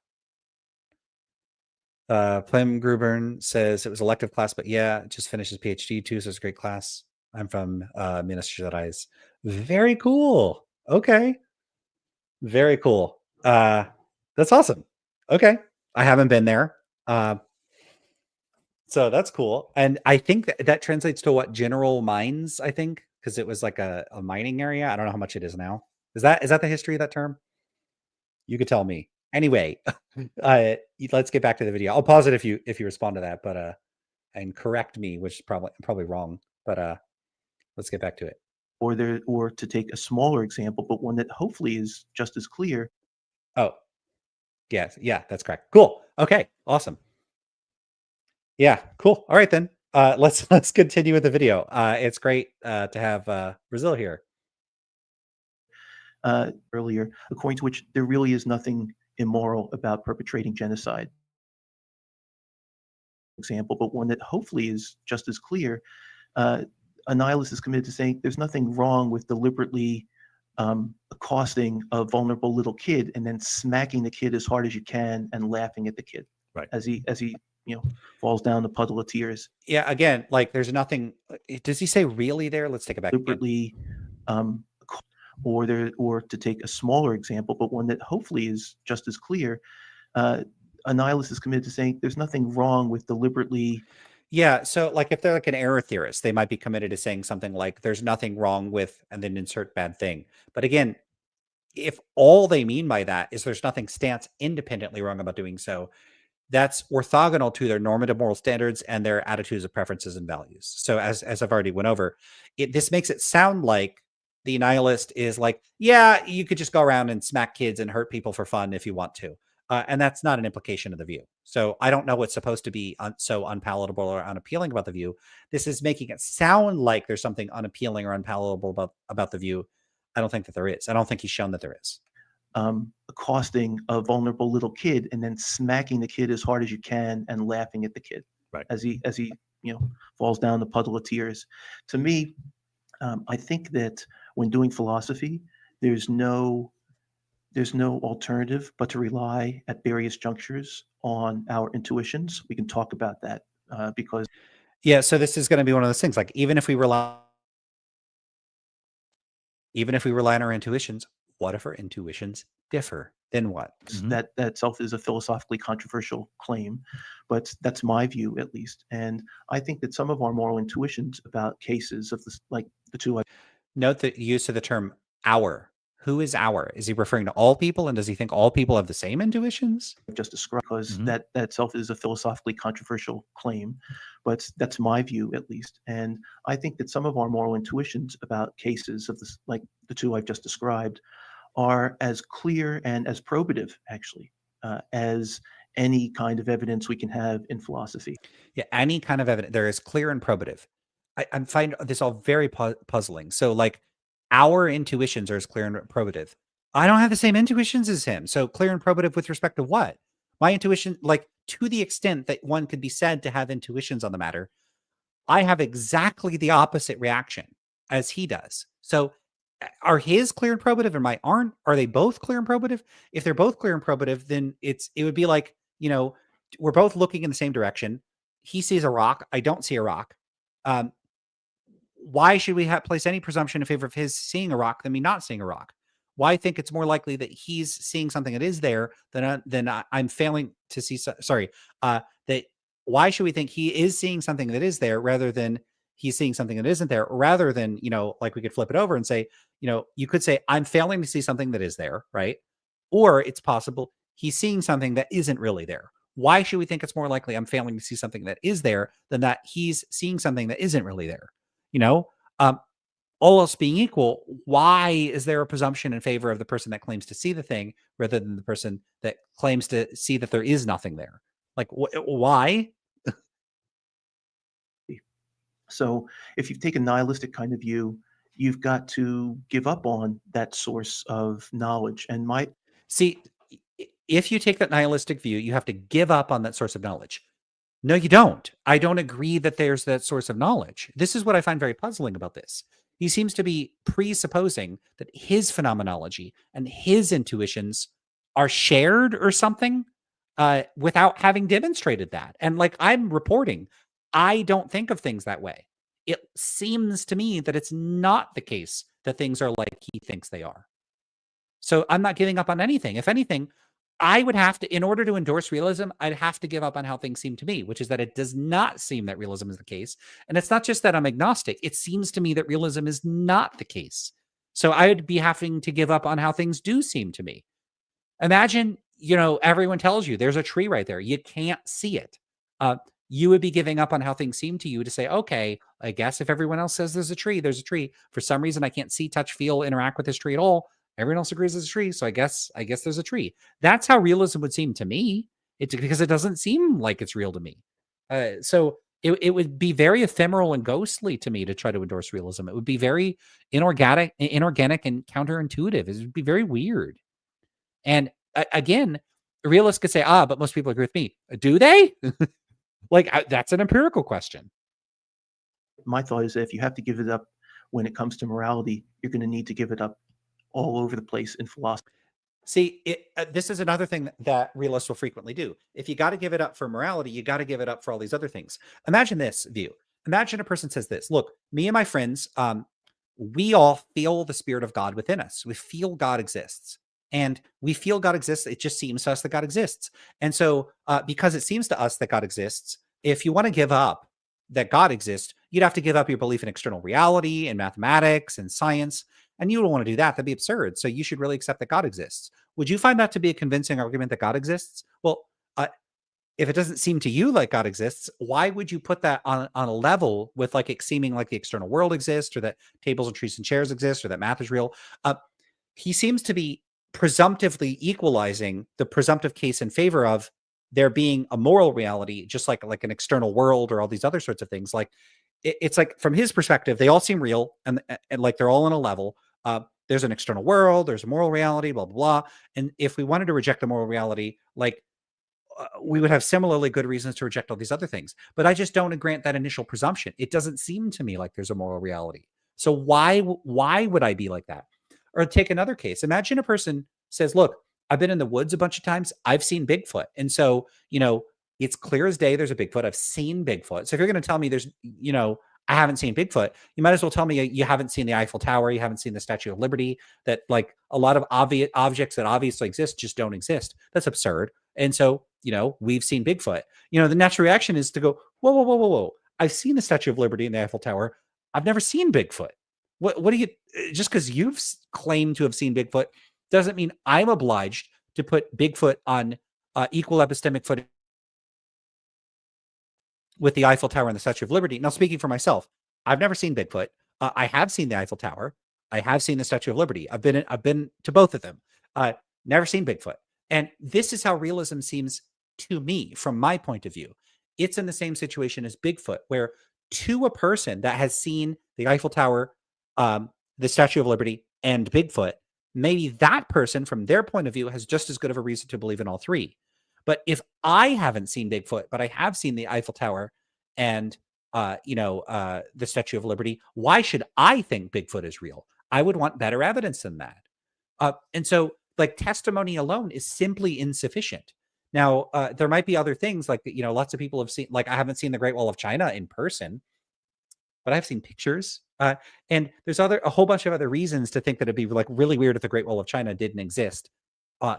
Plem Grubern says it was elective class, but yeah, just finished his PhD too, so it's a great class. I'm from Minas Gerais. Very cool. Okay. Very cool. That's awesome. Okay. I haven't been there. So that's cool. And I think that translates to what, General Mines, I think, because it was like a mining area. I don't know how much it is now. Is that the history of that term? You could tell me. Anyway, let's get back to the video. I'll pause it if you respond to that, but and correct me, which is probably wrong. But let's get back to it. Or to take a smaller example, but one that hopefully is just as clear. Oh, yes, yeah, that's correct. Cool. Okay, awesome. Yeah, cool. All right then. Let's continue with the video. It's great to have Brazil here. Earlier, according to which there really is nothing immoral about perpetrating genocide. example, but one that hopefully is just as clear. A nihilist is committed to saying there's nothing wrong with deliberately accosting a vulnerable little kid and then smacking the kid as hard as you can and laughing at the kid Right. as he falls down the puddle of tears. Yeah, again, like there's nothing. Does he say really there? Let's take it back again. Deliberately, or to take a smaller example, but one that hopefully is just as clear. A nihilist is committed to saying there's nothing wrong with deliberately. Yeah, so like if they're like an error theorist, they might be committed to saying something like there's nothing wrong with, and then insert bad thing. But again, if all they mean by that is there's nothing stance independently wrong about doing so, that's orthogonal to their normative moral standards and their attitudes of preferences and values. So as I've already went over, this makes it sound like the nihilist is like, yeah, you could just go around and smack kids and hurt people for fun if you want to. And that's not an implication of the view. So I don't know what's supposed to be so unpalatable or unappealing about the view. This is making it sound like there's something unappealing or unpalatable about the view. I don't think that there is. I don't think he's shown that there is. Accosting a vulnerable little kid and then smacking the kid as hard as you can and laughing at the kid as he falls down the puddle of tears. To me, I think that when doing philosophy, there's no alternative but to rely at various junctures on our intuitions. We can talk about that because so this is going to be one of those things. Like even if we rely on our intuitions, what if our intuitions differ? Then what? That itself is a philosophically controversial claim, but that's my view at least. And I think that some of our moral intuitions about cases of this, like the two I Note the use of the term our. Who is our? Is he referring to all people? And does he think all people have the same intuitions? just described, because that itself is a philosophically controversial claim, but that's my view at least. And I think that some of our moral intuitions about cases of this, like the two I've just described, are as clear and as probative, actually, as any kind of evidence we can have in philosophy. Yeah, any kind of evidence. There is clear and probative. I find this all very puzzling. So like our intuitions are as clear and probative. I don't have the same intuitions as him. So clear and probative with respect to what? My intuition, like to the extent that one could be said to have intuitions on the matter, I have exactly the opposite reaction as he does. So are his clear and probative and my aren't? Are they both clear and probative? If they're both clear and probative, then it would be like, we're both looking in the same direction. He sees a rock. I don't see a rock. Why should we place any presumption in favor of his seeing a rock than me not seeing a rock? Why think it's more likely that he's seeing something that is there than I'm failing to see? That why should we think he is seeing something that is there rather than he's seeing something that isn't there? Rather than like we could flip it over and say, you could say I'm failing to see something that is there, right? Or it's possible he's seeing something that isn't really there. Why should we think it's more likely I'm failing to see something that is there than that he's seeing something that isn't really there? All else being equal, why is there a presumption in favor of the person that claims to see the thing rather than the person that claims to see that there is nothing there? Like, why? So if you take a nihilistic kind of view, you've got to give up on that source of knowledge. And if you take that nihilistic view, you have to give up on that source of knowledge. No, you don't. I don't agree that there's that source of knowledge. This is what I find very puzzling about this. He seems to be presupposing that his phenomenology and his intuitions are shared or something without having demonstrated that. And like I'm reporting, I don't think of things that way. It seems to me that it's not the case that things are like he thinks they are. So I'm not giving up on anything. If anything, I would have to, in order to endorse realism, I'd have to give up on how things seem to me, which is that it does not seem that realism is the case. And it's not just that I'm agnostic. It seems to me that realism is not the case. So I would be having to give up on how things do seem to me. Imagine, everyone tells you there's a tree right there. You can't see it. You would be giving up on how things seem to you to say, okay, I guess if everyone else says there's a tree, there's a tree. For some reason, I can't see, touch, feel, interact with this tree at all. Everyone else agrees there's a tree, so I guess there's a tree. That's how realism would seem to me. It's because it doesn't seem like it's real to me. So it would be very ephemeral and ghostly to me to try to endorse realism. It would be very inorganic and counterintuitive. It would be very weird. And again, realists could say, but most people agree with me. Do they? Like, that's an empirical question. My thought is that if you have to give it up when it comes to morality, you're going to need to give it up all over the place in philosophy. See, this is another thing that realists will frequently do. If you got to give it up for morality, you got to give it up for all these other things. Imagine this view. Imagine a person says this, look, me and my friends, we all feel the spirit of God within us. We feel God exists. And we feel God exists. It just seems to us that God exists. And so because it seems to us that God exists, if you want to give up that God exists, you'd have to give up your belief in external reality and mathematics and science. And you don't want to do that. That'd be absurd. So you should really accept that God exists. Would you find that to be a convincing argument that God exists? Well, if it doesn't seem to you like God exists, why would you put that on a level with like it seeming like the external world exists, or that tables and trees and chairs exist, or that math is real? He seems to be presumptively equalizing the presumptive case in favor of there being a moral reality, just like an external world or all these other sorts of things. Like it's like from his perspective, they all seem real and like they're all on a level. There's an external world, there's a moral reality, blah blah blah. And if we wanted to reject the moral reality, like we would have similarly good reasons to reject all these other things. But I just don't grant that initial presumption. It doesn't seem to me like there's a moral reality. So why would I be like that? Or take another case. Imagine a person says, look, I've been in the woods a bunch of times. I've seen Bigfoot. And so, it's clear as day there's a Bigfoot. I've seen Bigfoot. So if you're going to tell me there's, I haven't seen Bigfoot, you might as well tell me you haven't seen the Eiffel Tower, you haven't seen the Statue of Liberty, that like a lot of obvious objects that obviously exist just don't exist. That's absurd. And so, we've seen Bigfoot. The natural reaction is to go, whoa, whoa, whoa, whoa, whoa. I've seen the Statue of Liberty and the Eiffel Tower. I've never seen Bigfoot. What do you, just because you've claimed to have seen Bigfoot doesn't mean I'm obliged to put Bigfoot on equal epistemic footing with the Eiffel Tower and the Statue of Liberty. Now, speaking for myself, I've never seen Bigfoot. I have seen the Eiffel Tower. I have seen the Statue of Liberty. I've been to both of them. Never seen Bigfoot. And this is how realism seems to me, from my point of view. It's in the same situation as Bigfoot, where to a person that has seen the Eiffel Tower, the Statue of Liberty, and Bigfoot, maybe that person, from their point of view, has just as good of a reason to believe in all three. But if I haven't seen Bigfoot, but I have seen the Eiffel Tower and the Statue of Liberty, why should I think Bigfoot is real? I would want better evidence than that. And so, like, testimony alone is simply insufficient. Now, there might be other things, like, lots of people have seen, like, I haven't seen the Great Wall of China in person, but I've seen pictures. And there's a whole bunch of other reasons to think that it'd be like really weird if the Great Wall of China didn't exist.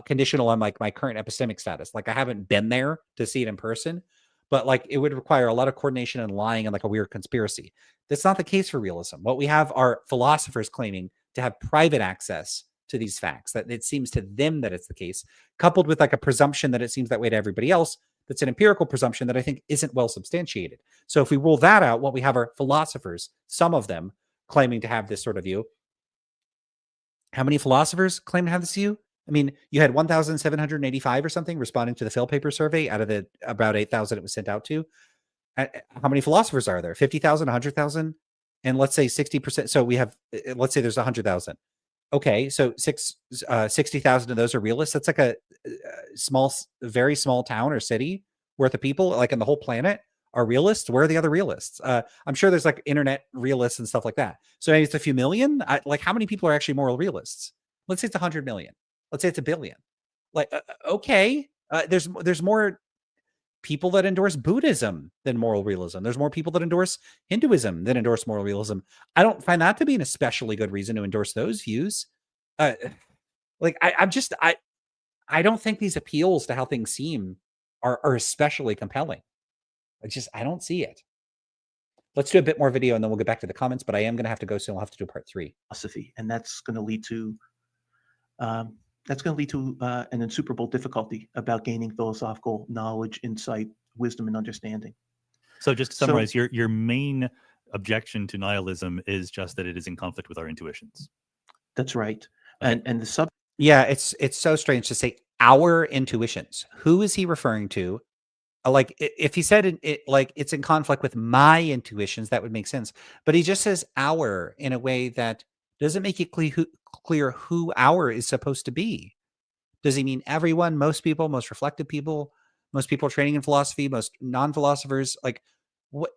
Conditional on like my current epistemic status. Like, I haven't been there to see it in person, but like it would require a lot of coordination and lying and like a weird conspiracy. That's not the case for realism. What we have are philosophers claiming to have private access to these facts, that it seems to them that it's the case, coupled with like a presumption that it seems that way to everybody else. That's an empirical presumption that I think isn't well substantiated. So if we rule that out, what we have are philosophers, some of them claiming to have this sort of view. How many philosophers claim to have this view? I mean, you had 1,785 or something responding to the Phil paper survey out of the about 8,000 it was sent out to. How many philosophers are there? 50,000, 100,000? And let's say 60%. So we have, let's say there's 100,000. Okay, so 60,000 of those are realists. That's like a very small town or city worth of people, like in the whole planet, are realists. Where are the other realists? I'm sure there's like internet realists and stuff like that. So maybe it's a few million. Like, how many people are actually moral realists? Let's say it's 100 million. Let's say it's 1 billion. Like, okay, there's more people that endorse Buddhism than moral realism. There's more people that endorse Hinduism than endorse moral realism. I don't find that to be an especially good reason to endorse those views. Like, I don't think these appeals to how things seem are especially compelling. I don't see it. Let's do a bit more video and then we'll get back to the comments, but I am going to have to go, so we'll have to do part 3. Philosophy, and that's going to lead to an insuperable difficulty about gaining philosophical knowledge, insight, wisdom, and understanding. So just to summarize, your main objection to nihilism is just that it is in conflict with our intuitions. That's right. And the sub. Yeah, it's so strange to say our intuitions. Who is he referring to? Like, if he said it like it's in conflict with my intuitions, that would make sense. But he just says our in a way that doesn't make it clear who our is supposed to be. Does he mean everyone, most people, most reflective people, most people training in philosophy, most non-philosophers, like what,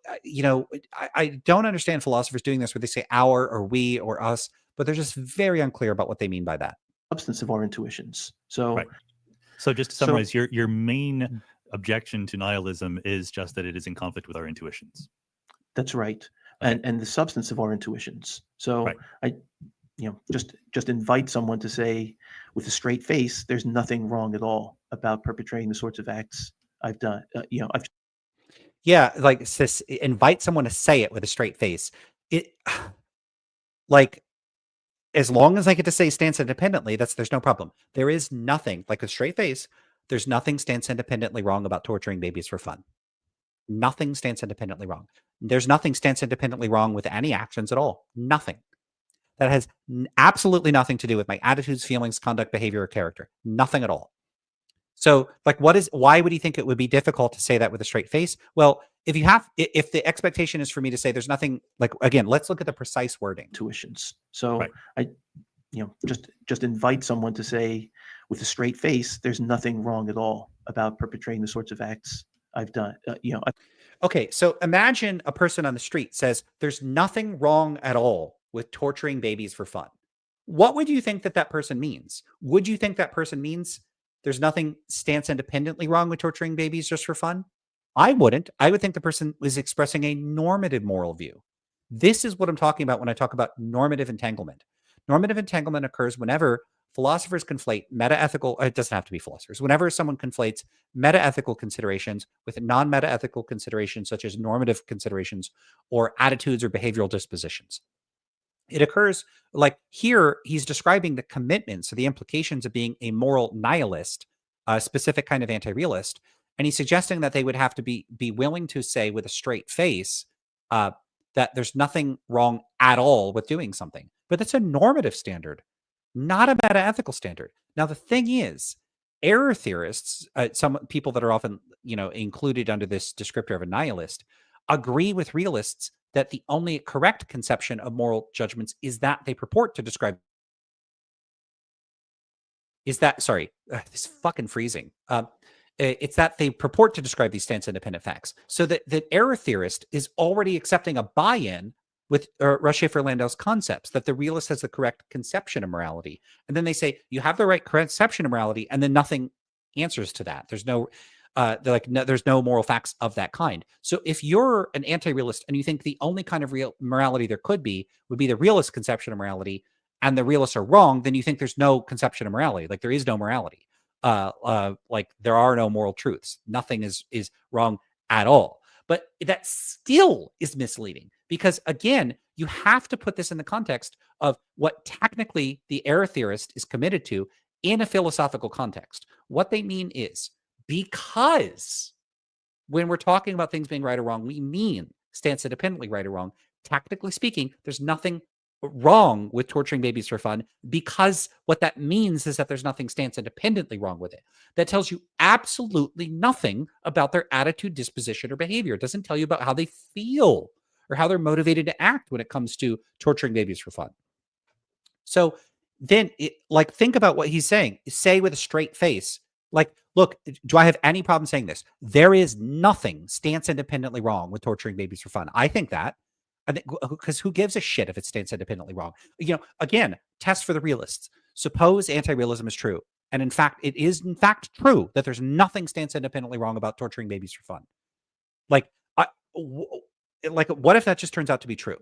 I don't understand philosophers doing this where they say our or we or us, but they're just very unclear about what they mean by that. Substance of our intuitions. So, Right. So just to So- summarize, your main objection to nihilism is just that it is in conflict with our intuitions. that's right. Okay. And the substance of our intuitions. So Right. I, just invite someone to say with a straight face, there's nothing wrong at all about perpetrating the sorts of acts I've done. I've Yeah, like invite someone to say it with a straight face. It like as long as I get to say stance independently, there's no problem. There is nothing like a straight face. There's nothing stance independently wrong about torturing babies for fun. Nothing stands independently wrong. There's nothing stands independently wrong with any actions at all. Nothing. That has absolutely nothing to do with my attitudes, feelings, conduct, behavior, or character. Nothing at all. So, like, why would he think it would be difficult to say that with a straight face? Well, if the expectation is for me to say there's nothing, like, again, let's look at the precise wording. intuitions. So Right. I, just invite someone to say with a straight face, there's nothing wrong at all about perpetrating the sorts of acts I've done. Okay, so imagine a person on the street says there's nothing wrong at all with torturing babies for fun. What would you think that person means? Would you think that person means there's nothing stance independently wrong with torturing babies just for fun? I wouldn't. I would think the person was expressing a normative moral view. This is what I'm talking about when I talk about normative entanglement. Normative entanglement occurs whenever philosophers conflate meta-ethical, it doesn't have to be philosophers, whenever someone conflates meta-ethical considerations with non-meta-ethical considerations such as normative considerations or attitudes or behavioral dispositions. It occurs like here, he's describing the commitments or the implications of being a moral nihilist, a specific kind of anti-realist. And he's suggesting that they would have to be willing to say with a straight face that there's nothing wrong at all with doing something. But that's a normative standard, not a meta-ethical standard. Now, the thing is, error theorists, some people that are often, included under this descriptor of a nihilist, agree with realists that the only correct conception of moral judgments is that they purport to describe. This fucking freezing. It's that they purport to describe these stance-independent facts. So that the error theorist is already accepting a buy-in with Russ Shafer-Landau's concepts, that the realist has the correct conception of morality. And then they say, you have the right conception of morality, and then nothing answers to that. There's no, there's no moral facts of that kind. So if you're an anti-realist and you think the only kind of real morality there could be would be the realist conception of morality, and the realists are wrong, then you think there's no conception of morality. Like there is no morality. Like there are no moral truths. Nothing is wrong at all. But that still is misleading because, again, you have to put this in the context of what technically the error theorist is committed to in a philosophical context. What they mean is, because when we're talking about things being right or wrong, we mean stance independently right or wrong. Technically speaking, there's nothing wrong with torturing babies for fun, because what that means is that there's nothing stance independently wrong with it. That tells you absolutely nothing about their attitude, disposition, or behavior. It doesn't tell you about how they feel or how they're motivated to act when it comes to torturing babies for fun. So then think about what he's saying. Say with a straight face, like, look, do I have any problem saying this? There is nothing stance independently wrong with torturing babies for fun. I think that. I think, because who gives a shit if it stands independently wrong? Again, test for the realists. Suppose anti-realism is true. And in fact, it is in fact true that there's nothing stands independently wrong about torturing babies for fun. What if that just turns out to be true?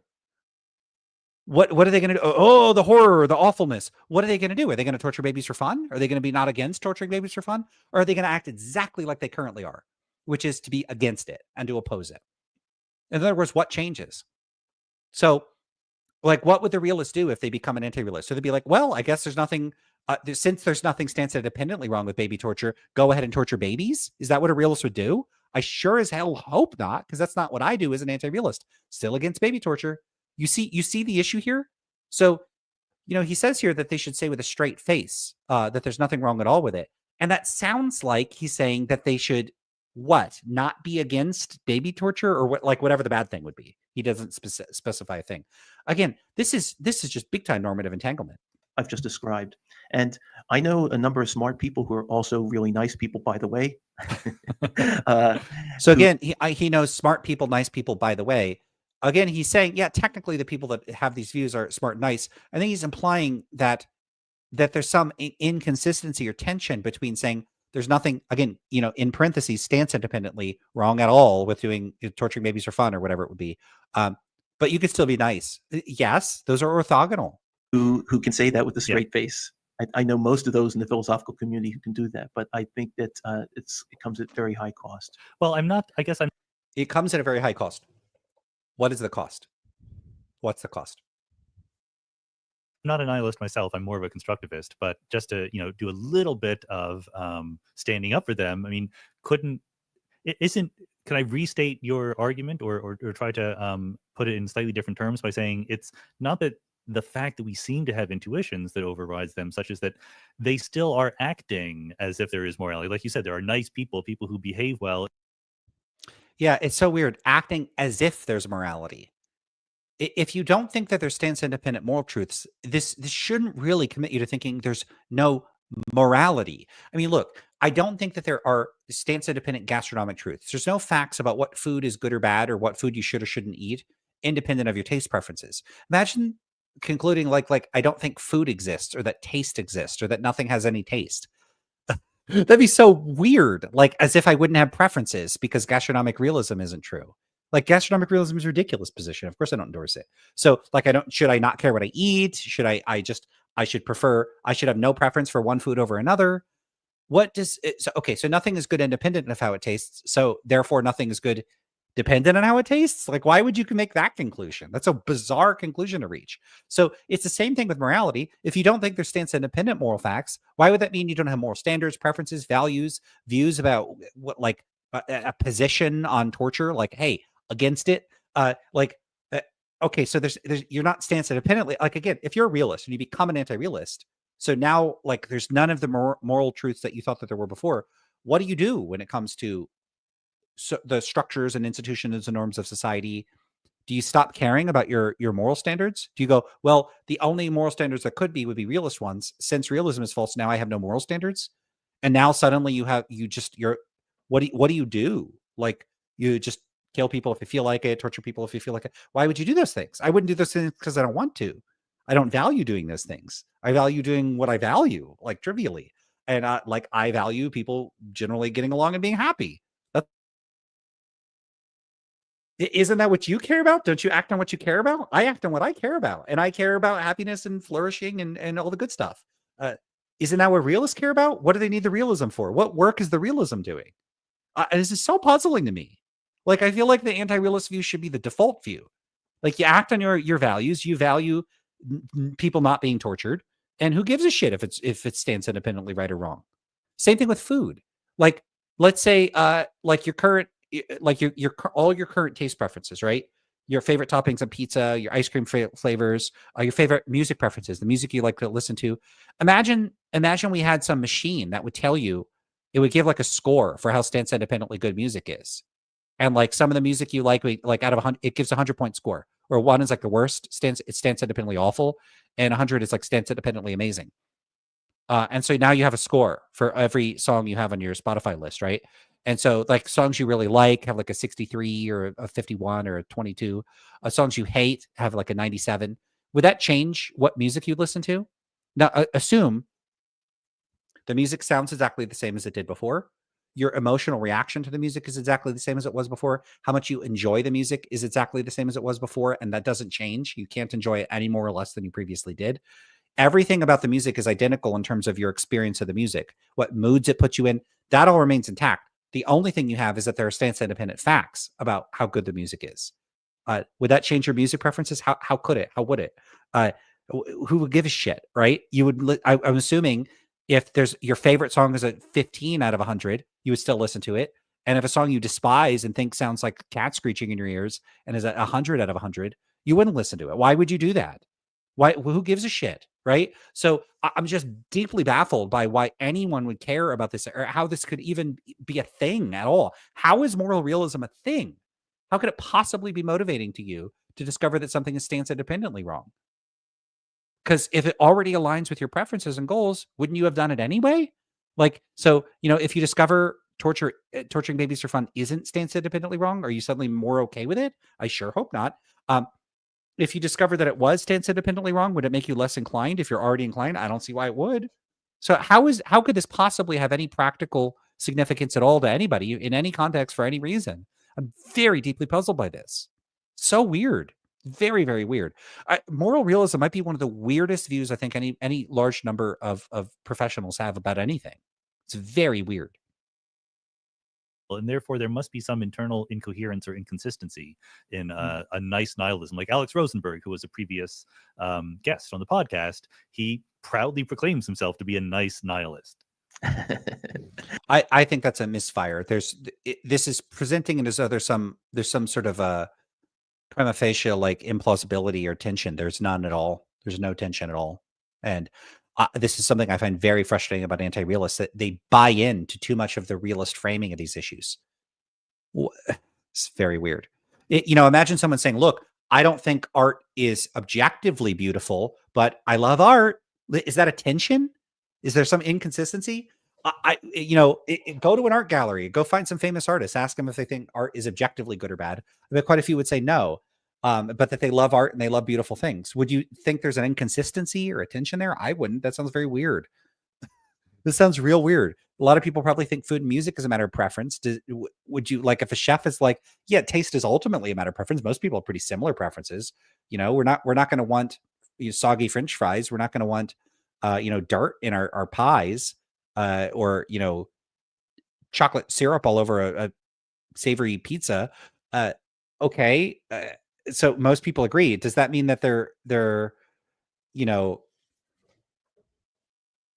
What are they going to do? Oh, the horror, the awfulness. What are they going to do? Are they going to torture babies for fun? Are they going to be not against torturing babies for fun? Or are they going to act exactly like they currently are, which is to be against it and to oppose it? In other words, what changes? So, what would the realists do if they become an anti-realist? So they'd be like, well, I guess there's nothing, since there's nothing stance independently wrong with baby torture, go ahead and torture babies? Is that what a realist would do? I sure as hell hope not, because that's not what I do as an anti-realist. Still against baby torture. You see the issue here? So, he says here that they should say with a straight face that there's nothing wrong at all with it. And that sounds like he's saying that they should not be against baby torture or whatever the bad thing would be. He doesn't specify a thing. Again, this is just big time normative entanglement. I've just described. And I know a number of smart people who are also really nice people, by the way. So who- again, he knows smart people, nice people, by the way. Again, he's saying, yeah, technically the people that have these views are smart and nice. I think he's implying that there's some inconsistency or tension between saying there's nothing, again, in parentheses, stance independently wrong at all with doing torturing babies for fun or whatever it would be. But you could still be nice. Yes, those are orthogonal. who can say that with a straight face. I know most of those in the philosophical community who can do that, but I think that it comes at very high cost. Well, I guess I'm It comes at a very high cost. What is the cost? What's the cost? not a nihilist myself. I'm more of a constructivist, but just to do a little bit of standing up for them. I mean, can I restate your argument or try to put it in slightly different terms by saying it's not that the fact that we seem to have intuitions that overrides them, such as that they still are acting as if there is morality. Like you said, there are nice people who behave well. Yeah, it's so weird. Acting as if there's morality. If you don't think that there's stance independent moral truths, this shouldn't really commit you to thinking there's no morality. I mean, look, I don't think that there are stance independent gastronomic truths. There's no facts about what food is good or bad or what food you should or shouldn't eat, independent of your taste preferences. Imagine concluding like I don't think food exists or that taste exists or that nothing has any taste. That'd be so weird, like as if I wouldn't have preferences because gastronomic realism isn't true. Like gastronomic realism is a ridiculous position. Of course I don't endorse it. So like should I not care what I eat? Should I should have no preference for one food over another? What does it, so nothing is good independent of how it tastes. So therefore nothing is good dependent on how it tastes. Like, why would you make that conclusion? That's a bizarre conclusion to reach. So it's the same thing with morality. If you don't think there's stance independent moral facts, why would that mean you don't have moral standards, preferences, values, views about what, like a position on torture? Like, hey, against it. Okay, so there's you're not stance independently. Like, again, if you're a realist and you become an anti-realist, so now like there's none of the moral truths that you thought that there were before. What do you do when it comes to the structures and institutions and norms of society? Do you stop caring about your moral standards? Do you go, well, the only moral standards that could be would be realist ones. Since realism is false, now I have no moral standards. And now suddenly what do you do? Like, you just kill people if you feel like it, torture people if you feel like it. Why would you do those things? I wouldn't do those things because I don't want to. I don't value doing those things. I value doing what I value, like trivially. And I value people generally getting along and being happy. Isn't that what you care about? Don't you act on what you care about? I act on what I care about. And I care about happiness and flourishing and all the good stuff. Isn't that what realists care about? What do they need the realism for? What work is the realism doing? This is so puzzling to me. Like, I feel like the anti-realist view should be the default view. Like, you act on your values. You value people not being tortured. And who gives a shit if it stands independently right or wrong? Same thing with food. Like, let's say, like your current, like your all your current taste preferences, right? Your favorite toppings on pizza, your ice cream flavors, your favorite music preferences, the music you like to listen to. Imagine we had some machine that would tell you, it would give like a score for how stance independently good music is. And like some of the music you like out of 100, it gives 100-point score. Or one is like the worst, it stands independently awful, and 100 is like stance independently amazing. And so now you have a score for every song you have on your Spotify list, right? And so like songs you really like have like a 63 or a 51 or a 22. Songs you hate have like a 97. Would that change what music you listen to? Now, assume the music sounds exactly the same as it did before. Your emotional reaction to the music is exactly the same as it was before. How much you enjoy the music is exactly the same as it was before. And that doesn't change. You can't enjoy it any more or less than you previously did. Everything about the music is identical in terms of your experience of the music, what moods it puts you in. That all remains intact. The only thing you have is that there are stance independent facts about how good the music is. Would that change your music preferences? How could it? How would it? Who would give a shit, right? You would. I'm assuming if your favorite song is a 15 out of 100, you would still listen to it. And if a song you despise and think sounds like cat screeching in your ears and is at 100 out of 100, you wouldn't listen to it. Why would you do that? Why? Who gives a shit, right? So I'm just deeply baffled by why anyone would care about this or how this could even be a thing at all. How is moral realism a thing? How could it possibly be motivating to you to discover that something is stance independently wrong? Because if it already aligns with your preferences and goals, wouldn't you have done it anyway? Like, so, if you discover torturing babies for fun isn't stance independently wrong, are you suddenly more okay with it? I sure hope not. If you discover that it was stance independently wrong, would it make you less inclined if you're already inclined? I don't see why it would. So how could this possibly have any practical significance at all to anybody in any context for any reason? I'm very deeply puzzled by this. So weird. Very, very weird. Moral realism might be one of the weirdest views I think any large number of professionals have about anything. It's very weird. And therefore there must be some internal incoherence or inconsistency in a nice nihilism. Like Alex Rosenberg, who was a previous guest on the podcast, he proudly proclaims himself to be a nice nihilist. I think that's a misfire. This is presenting it as though there's some sort of a prima facie like implausibility or tension. There's none at all. There's no tension at all. And this is something I find very frustrating about anti-realists, that they buy into too much of the realist framing of these issues. It's very weird. Imagine someone saying, look, I don't think art is objectively beautiful, but I love art. Is that a tension? Is there some inconsistency? Go to an art gallery, go find some famous artists, ask them if they think art is objectively good or bad. I bet quite a few would say no. But that they love art and they love beautiful things. Would you think there's an inconsistency or a tension there? I wouldn't. That sounds very weird. This sounds real weird. A lot of people probably think food and music is a matter of preference. Would you, like, if a chef is like, yeah, taste is ultimately a matter of preference. Most people have pretty similar preferences. We're not going to want soggy French fries. We're not going to want, dirt in our pies, or chocolate syrup all over a savory pizza. Okay. So most people agree. Does that mean that that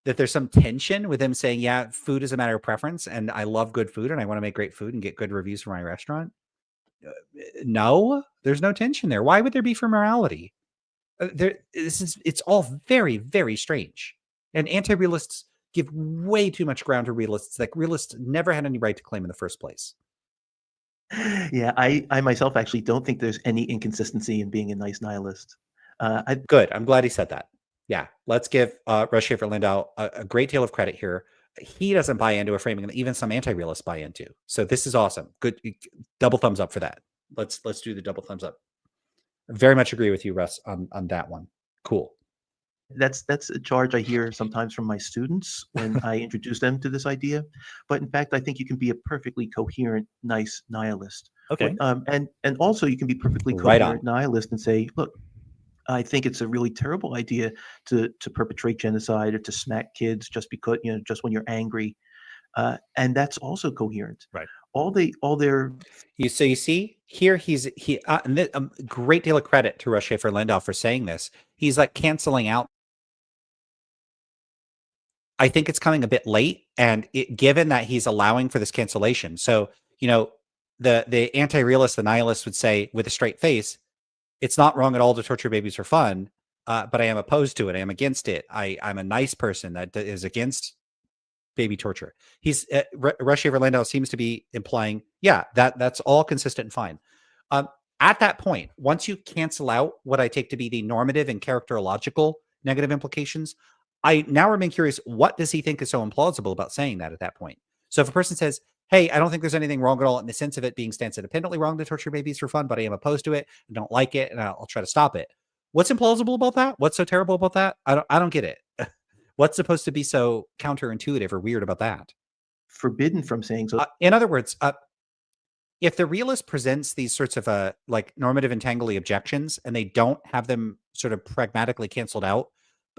there's some tension with them saying, yeah, food is a matter of preference and I love good food and I want to make great food and get good reviews for my restaurant? No, there's no tension there. Why would there be for morality? It's all very, very strange. And anti-realists give way too much ground to realists. Like, realists never had any right to claim in the first place. Yeah, I myself actually don't think there's any inconsistency in being a nice nihilist. Good. I'm glad he said that. Yeah, let's give Russ Shafer-Landau a great deal of credit here. He doesn't buy into a framing that even some anti-realists buy into. So this is awesome. Good. Double thumbs up for that. Let's do the double thumbs up. I very much agree with you, Russ, on that one. Cool. That's a charge I hear sometimes from my students when I introduce them to this idea. But in fact, I think you can be a perfectly coherent, nice nihilist. Okay. And also you can be perfectly coherent nihilist and say, look, I think it's a really terrible idea to perpetrate genocide or to smack kids just because, just when you're angry. And that's also coherent. Right. All their you see here and a great deal of credit to Russ Shafer-Landau for saying this. He's like canceling out. I think it's coming a bit late, and given that he's allowing for this cancellation. So, the anti-realist, the nihilist would say with a straight face, it's not wrong at all to torture babies for fun, but I am opposed to it. I am against it. I'm a nice person that is against baby torture. He's Russ Shafer-Landau seems to be implying, yeah, that's all consistent and fine. At that point, once you cancel out what I take to be the normative and characterological negative implications, I now remain curious, what does he think is so implausible about saying that at that point? So if a person says, hey, I don't think there's anything wrong at all in the sense of it being stance independently wrong to torture babies for fun, but I am opposed to it, I don't like it, and I'll try to stop it. What's implausible about that? What's so terrible about that? I don't get it. What's supposed to be so counterintuitive or weird about that? Forbidden from saying so. In other words, if the realist presents these sorts of like normative entangly objections and they don't have them sort of pragmatically canceled out,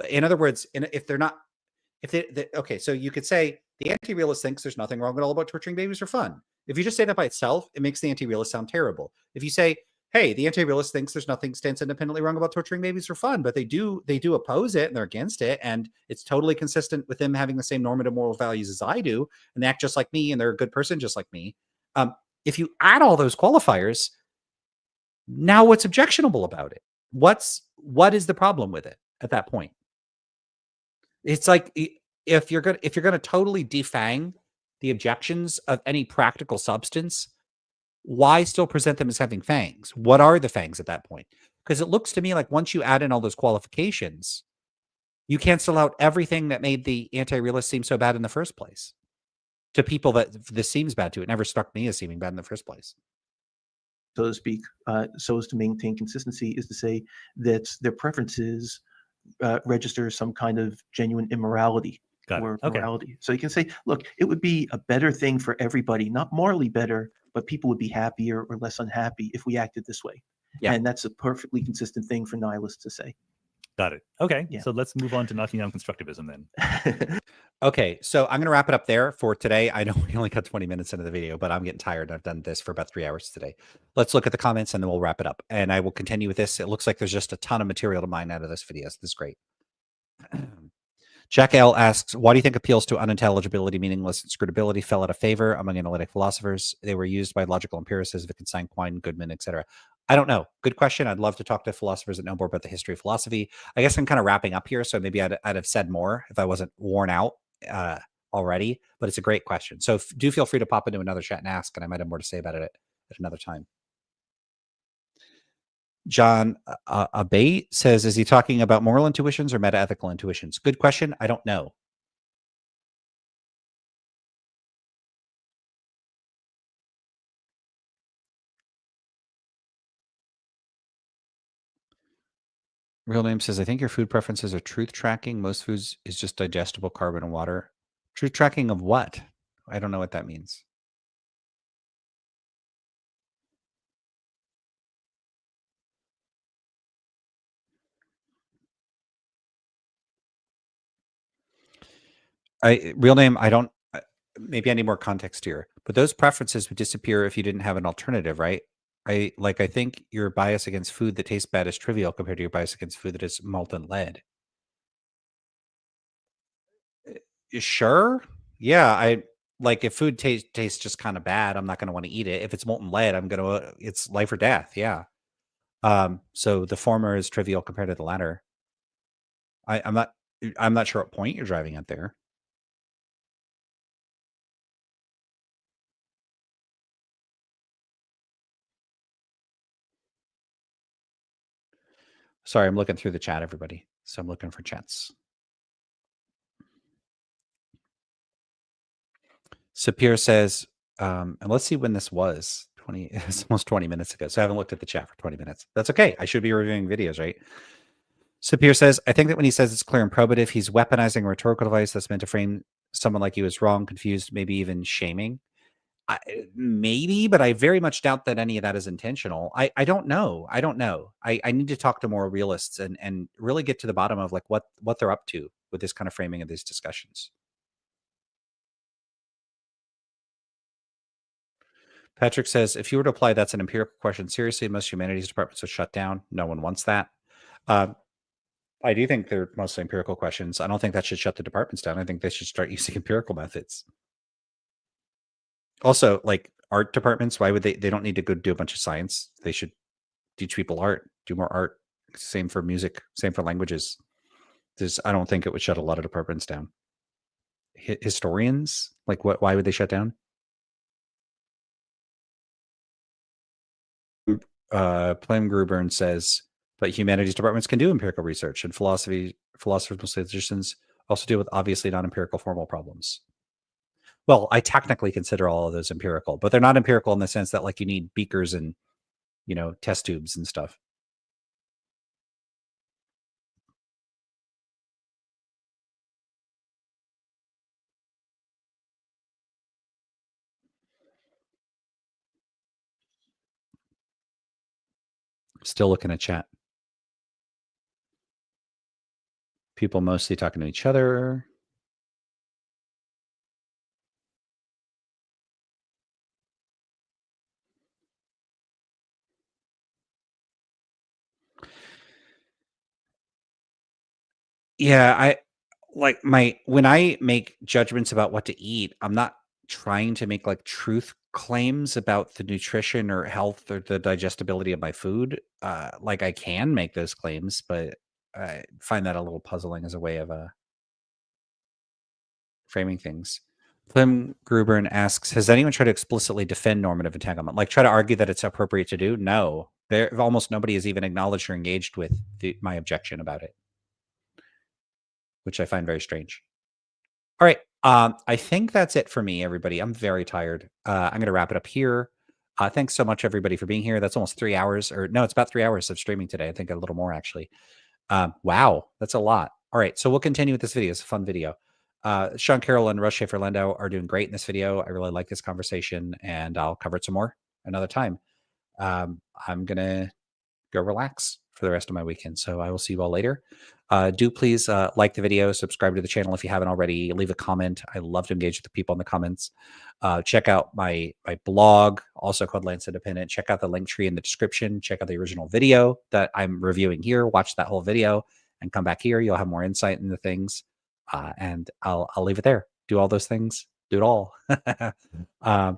in other words, if they're not, okay, so you could say the anti-realist thinks there's nothing wrong at all about torturing babies for fun. If you just say that by itself, it makes the anti-realist sound terrible. If you say, hey, the anti-realist thinks there's nothing stance independently wrong about torturing babies for fun, but they do oppose it and they're against it, and it's totally consistent with them having the same normative moral values as I do, and they act just like me, and they're a good person just like me. If you add all those qualifiers, now what's objectionable about it? What is the problem with it at that point? It's like, if you're going to totally defang the objections of any practical substance, why still present them as having fangs? What are the fangs at that point? Because it looks to me like once you add in all those qualifications, You cancel out everything that made the anti-realist seem so bad in the first place. To people that this seems bad to, it never struck me as seeming bad in the first place. So to speak, so as to maintain consistency is to say that their preferences register some kind of genuine immorality or morality. So you can say, look, it would be a better thing for everybody, not morally better, but people would be happier or less unhappy if we acted this way. Yeah. And that's a perfectly consistent thing for nihilists to say. Got it. Okay. Yeah. So let's move on to knocking down constructivism then. Okay, so I'm going to wrap it up there for today. I know we only got 20 minutes into the video, but I'm getting tired. I've done this for about 3 hours today. Let's look at the comments and then we'll wrap it up. And I will continue with this. It looks like there's just a ton of material to mine out of this video. So this is great. Jack L asks, why do you think appeals to unintelligibility, meaningless, and inscrutability fell out of favor among analytic philosophers? They were used by logical empiricists, Wittgenstein, Quine, Goodman, etc. I don't know. Good question. I'd love to talk to philosophers that know more about the history of philosophy. I guess I'm kind of wrapping up here, so maybe I'd have said more if I wasn't worn out already, but it's a great question. So do feel free to pop into another chat and ask, and I might have more to say about it at another time. John Abate says, is he talking about moral intuitions or metaethical intuitions? Good question. I don't know. Real Name says, I think your food preferences are truth tracking. Most foods is just digestible carbon and water. Truth tracking of what? I don't know what that means. Real Name, I don't, maybe I need more context here, but those preferences would disappear if you didn't have an alternative, right? I think your bias against food that tastes bad is trivial compared to your bias against food that is molten lead. Sure. Yeah. If food tastes just kind of bad, I'm not going to want to eat it. If it's molten lead, it's life or death. Yeah. So the former is trivial compared to the latter. I'm not sure what point you're driving at there. Sorry, I'm looking through the chat, everybody. So I'm looking for chats. Sapir says, and let's see when this was. It's almost 20 minutes ago. So I haven't looked at the chat for 20 minutes. That's okay. I should be reviewing videos, right? Sapir says, I think that when he says it's clear and probative, he's weaponizing a rhetorical device that's meant to frame someone like you as wrong, confused, maybe even shaming. Maybe, but I very much doubt that any of that is intentional. I don't know. I need to talk to more realists and really get to the bottom of like what they're up to with this kind of framing of these discussions. Patrick says, if you were to apply that's an empirical question seriously, most humanities departments would shut down. No one wants that. I do think they're mostly empirical questions. I don't think that should shut the departments down. I think they should start using empirical methods. Also, like art departments, why would they don't need to go do a bunch of science. They should teach people art, do more art. Same for music, same for languages. I don't think it would shut a lot of departments down. Historians, like why would they shut down? Plum Grubern says, but humanities departments can do empirical research, and philosophers, logicians also deal with obviously non-empirical formal problems. Well, I technically consider all of those empirical, but they're not empirical in the sense that like you need beakers and, test tubes and stuff. Still looking at chat. People mostly talking to each other. Yeah, when I make judgments about what to eat, I'm not trying to make like truth claims about the nutrition or health or the digestibility of my food. Like I can make those claims, but I find that a little puzzling as a way of framing things. Plim Grubern asks, has anyone tried to explicitly defend normative entanglement? Like try to argue that it's appropriate to do? No. Almost nobody has even acknowledged or engaged with my objection about it. which I find very strange. All right. I think that's it for me, everybody. I'm very tired. I'm going to wrap it up here. Thanks so much, everybody, for being here. That's almost 3 hours, or no, it's about 3 hours of streaming today. I think a little more, actually. Wow, that's a lot. All right, so we'll continue with this video. It's a fun video. Sean Carroll and Russ Shafer-Landau are doing great in this video. I really like this conversation, and I'll cover it some more another time. I'm going to go relax for the rest of my weekend. So I will see you all later. Do please like the video, subscribe to the channel if you haven't already, leave a comment. I love to engage with the people in the comments. Check out my blog, also called Lance Independent. Check out the link tree in the description. Check out the original video that I'm reviewing here. Watch that whole video and come back here. You'll have more insight into things. And I'll leave it there. Do all those things. Do it all. And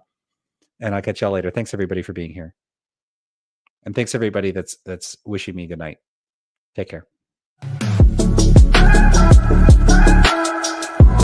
I'll catch y'all later. Thanks everybody for being here. And thanks everybody that's wishing me good night. Take care.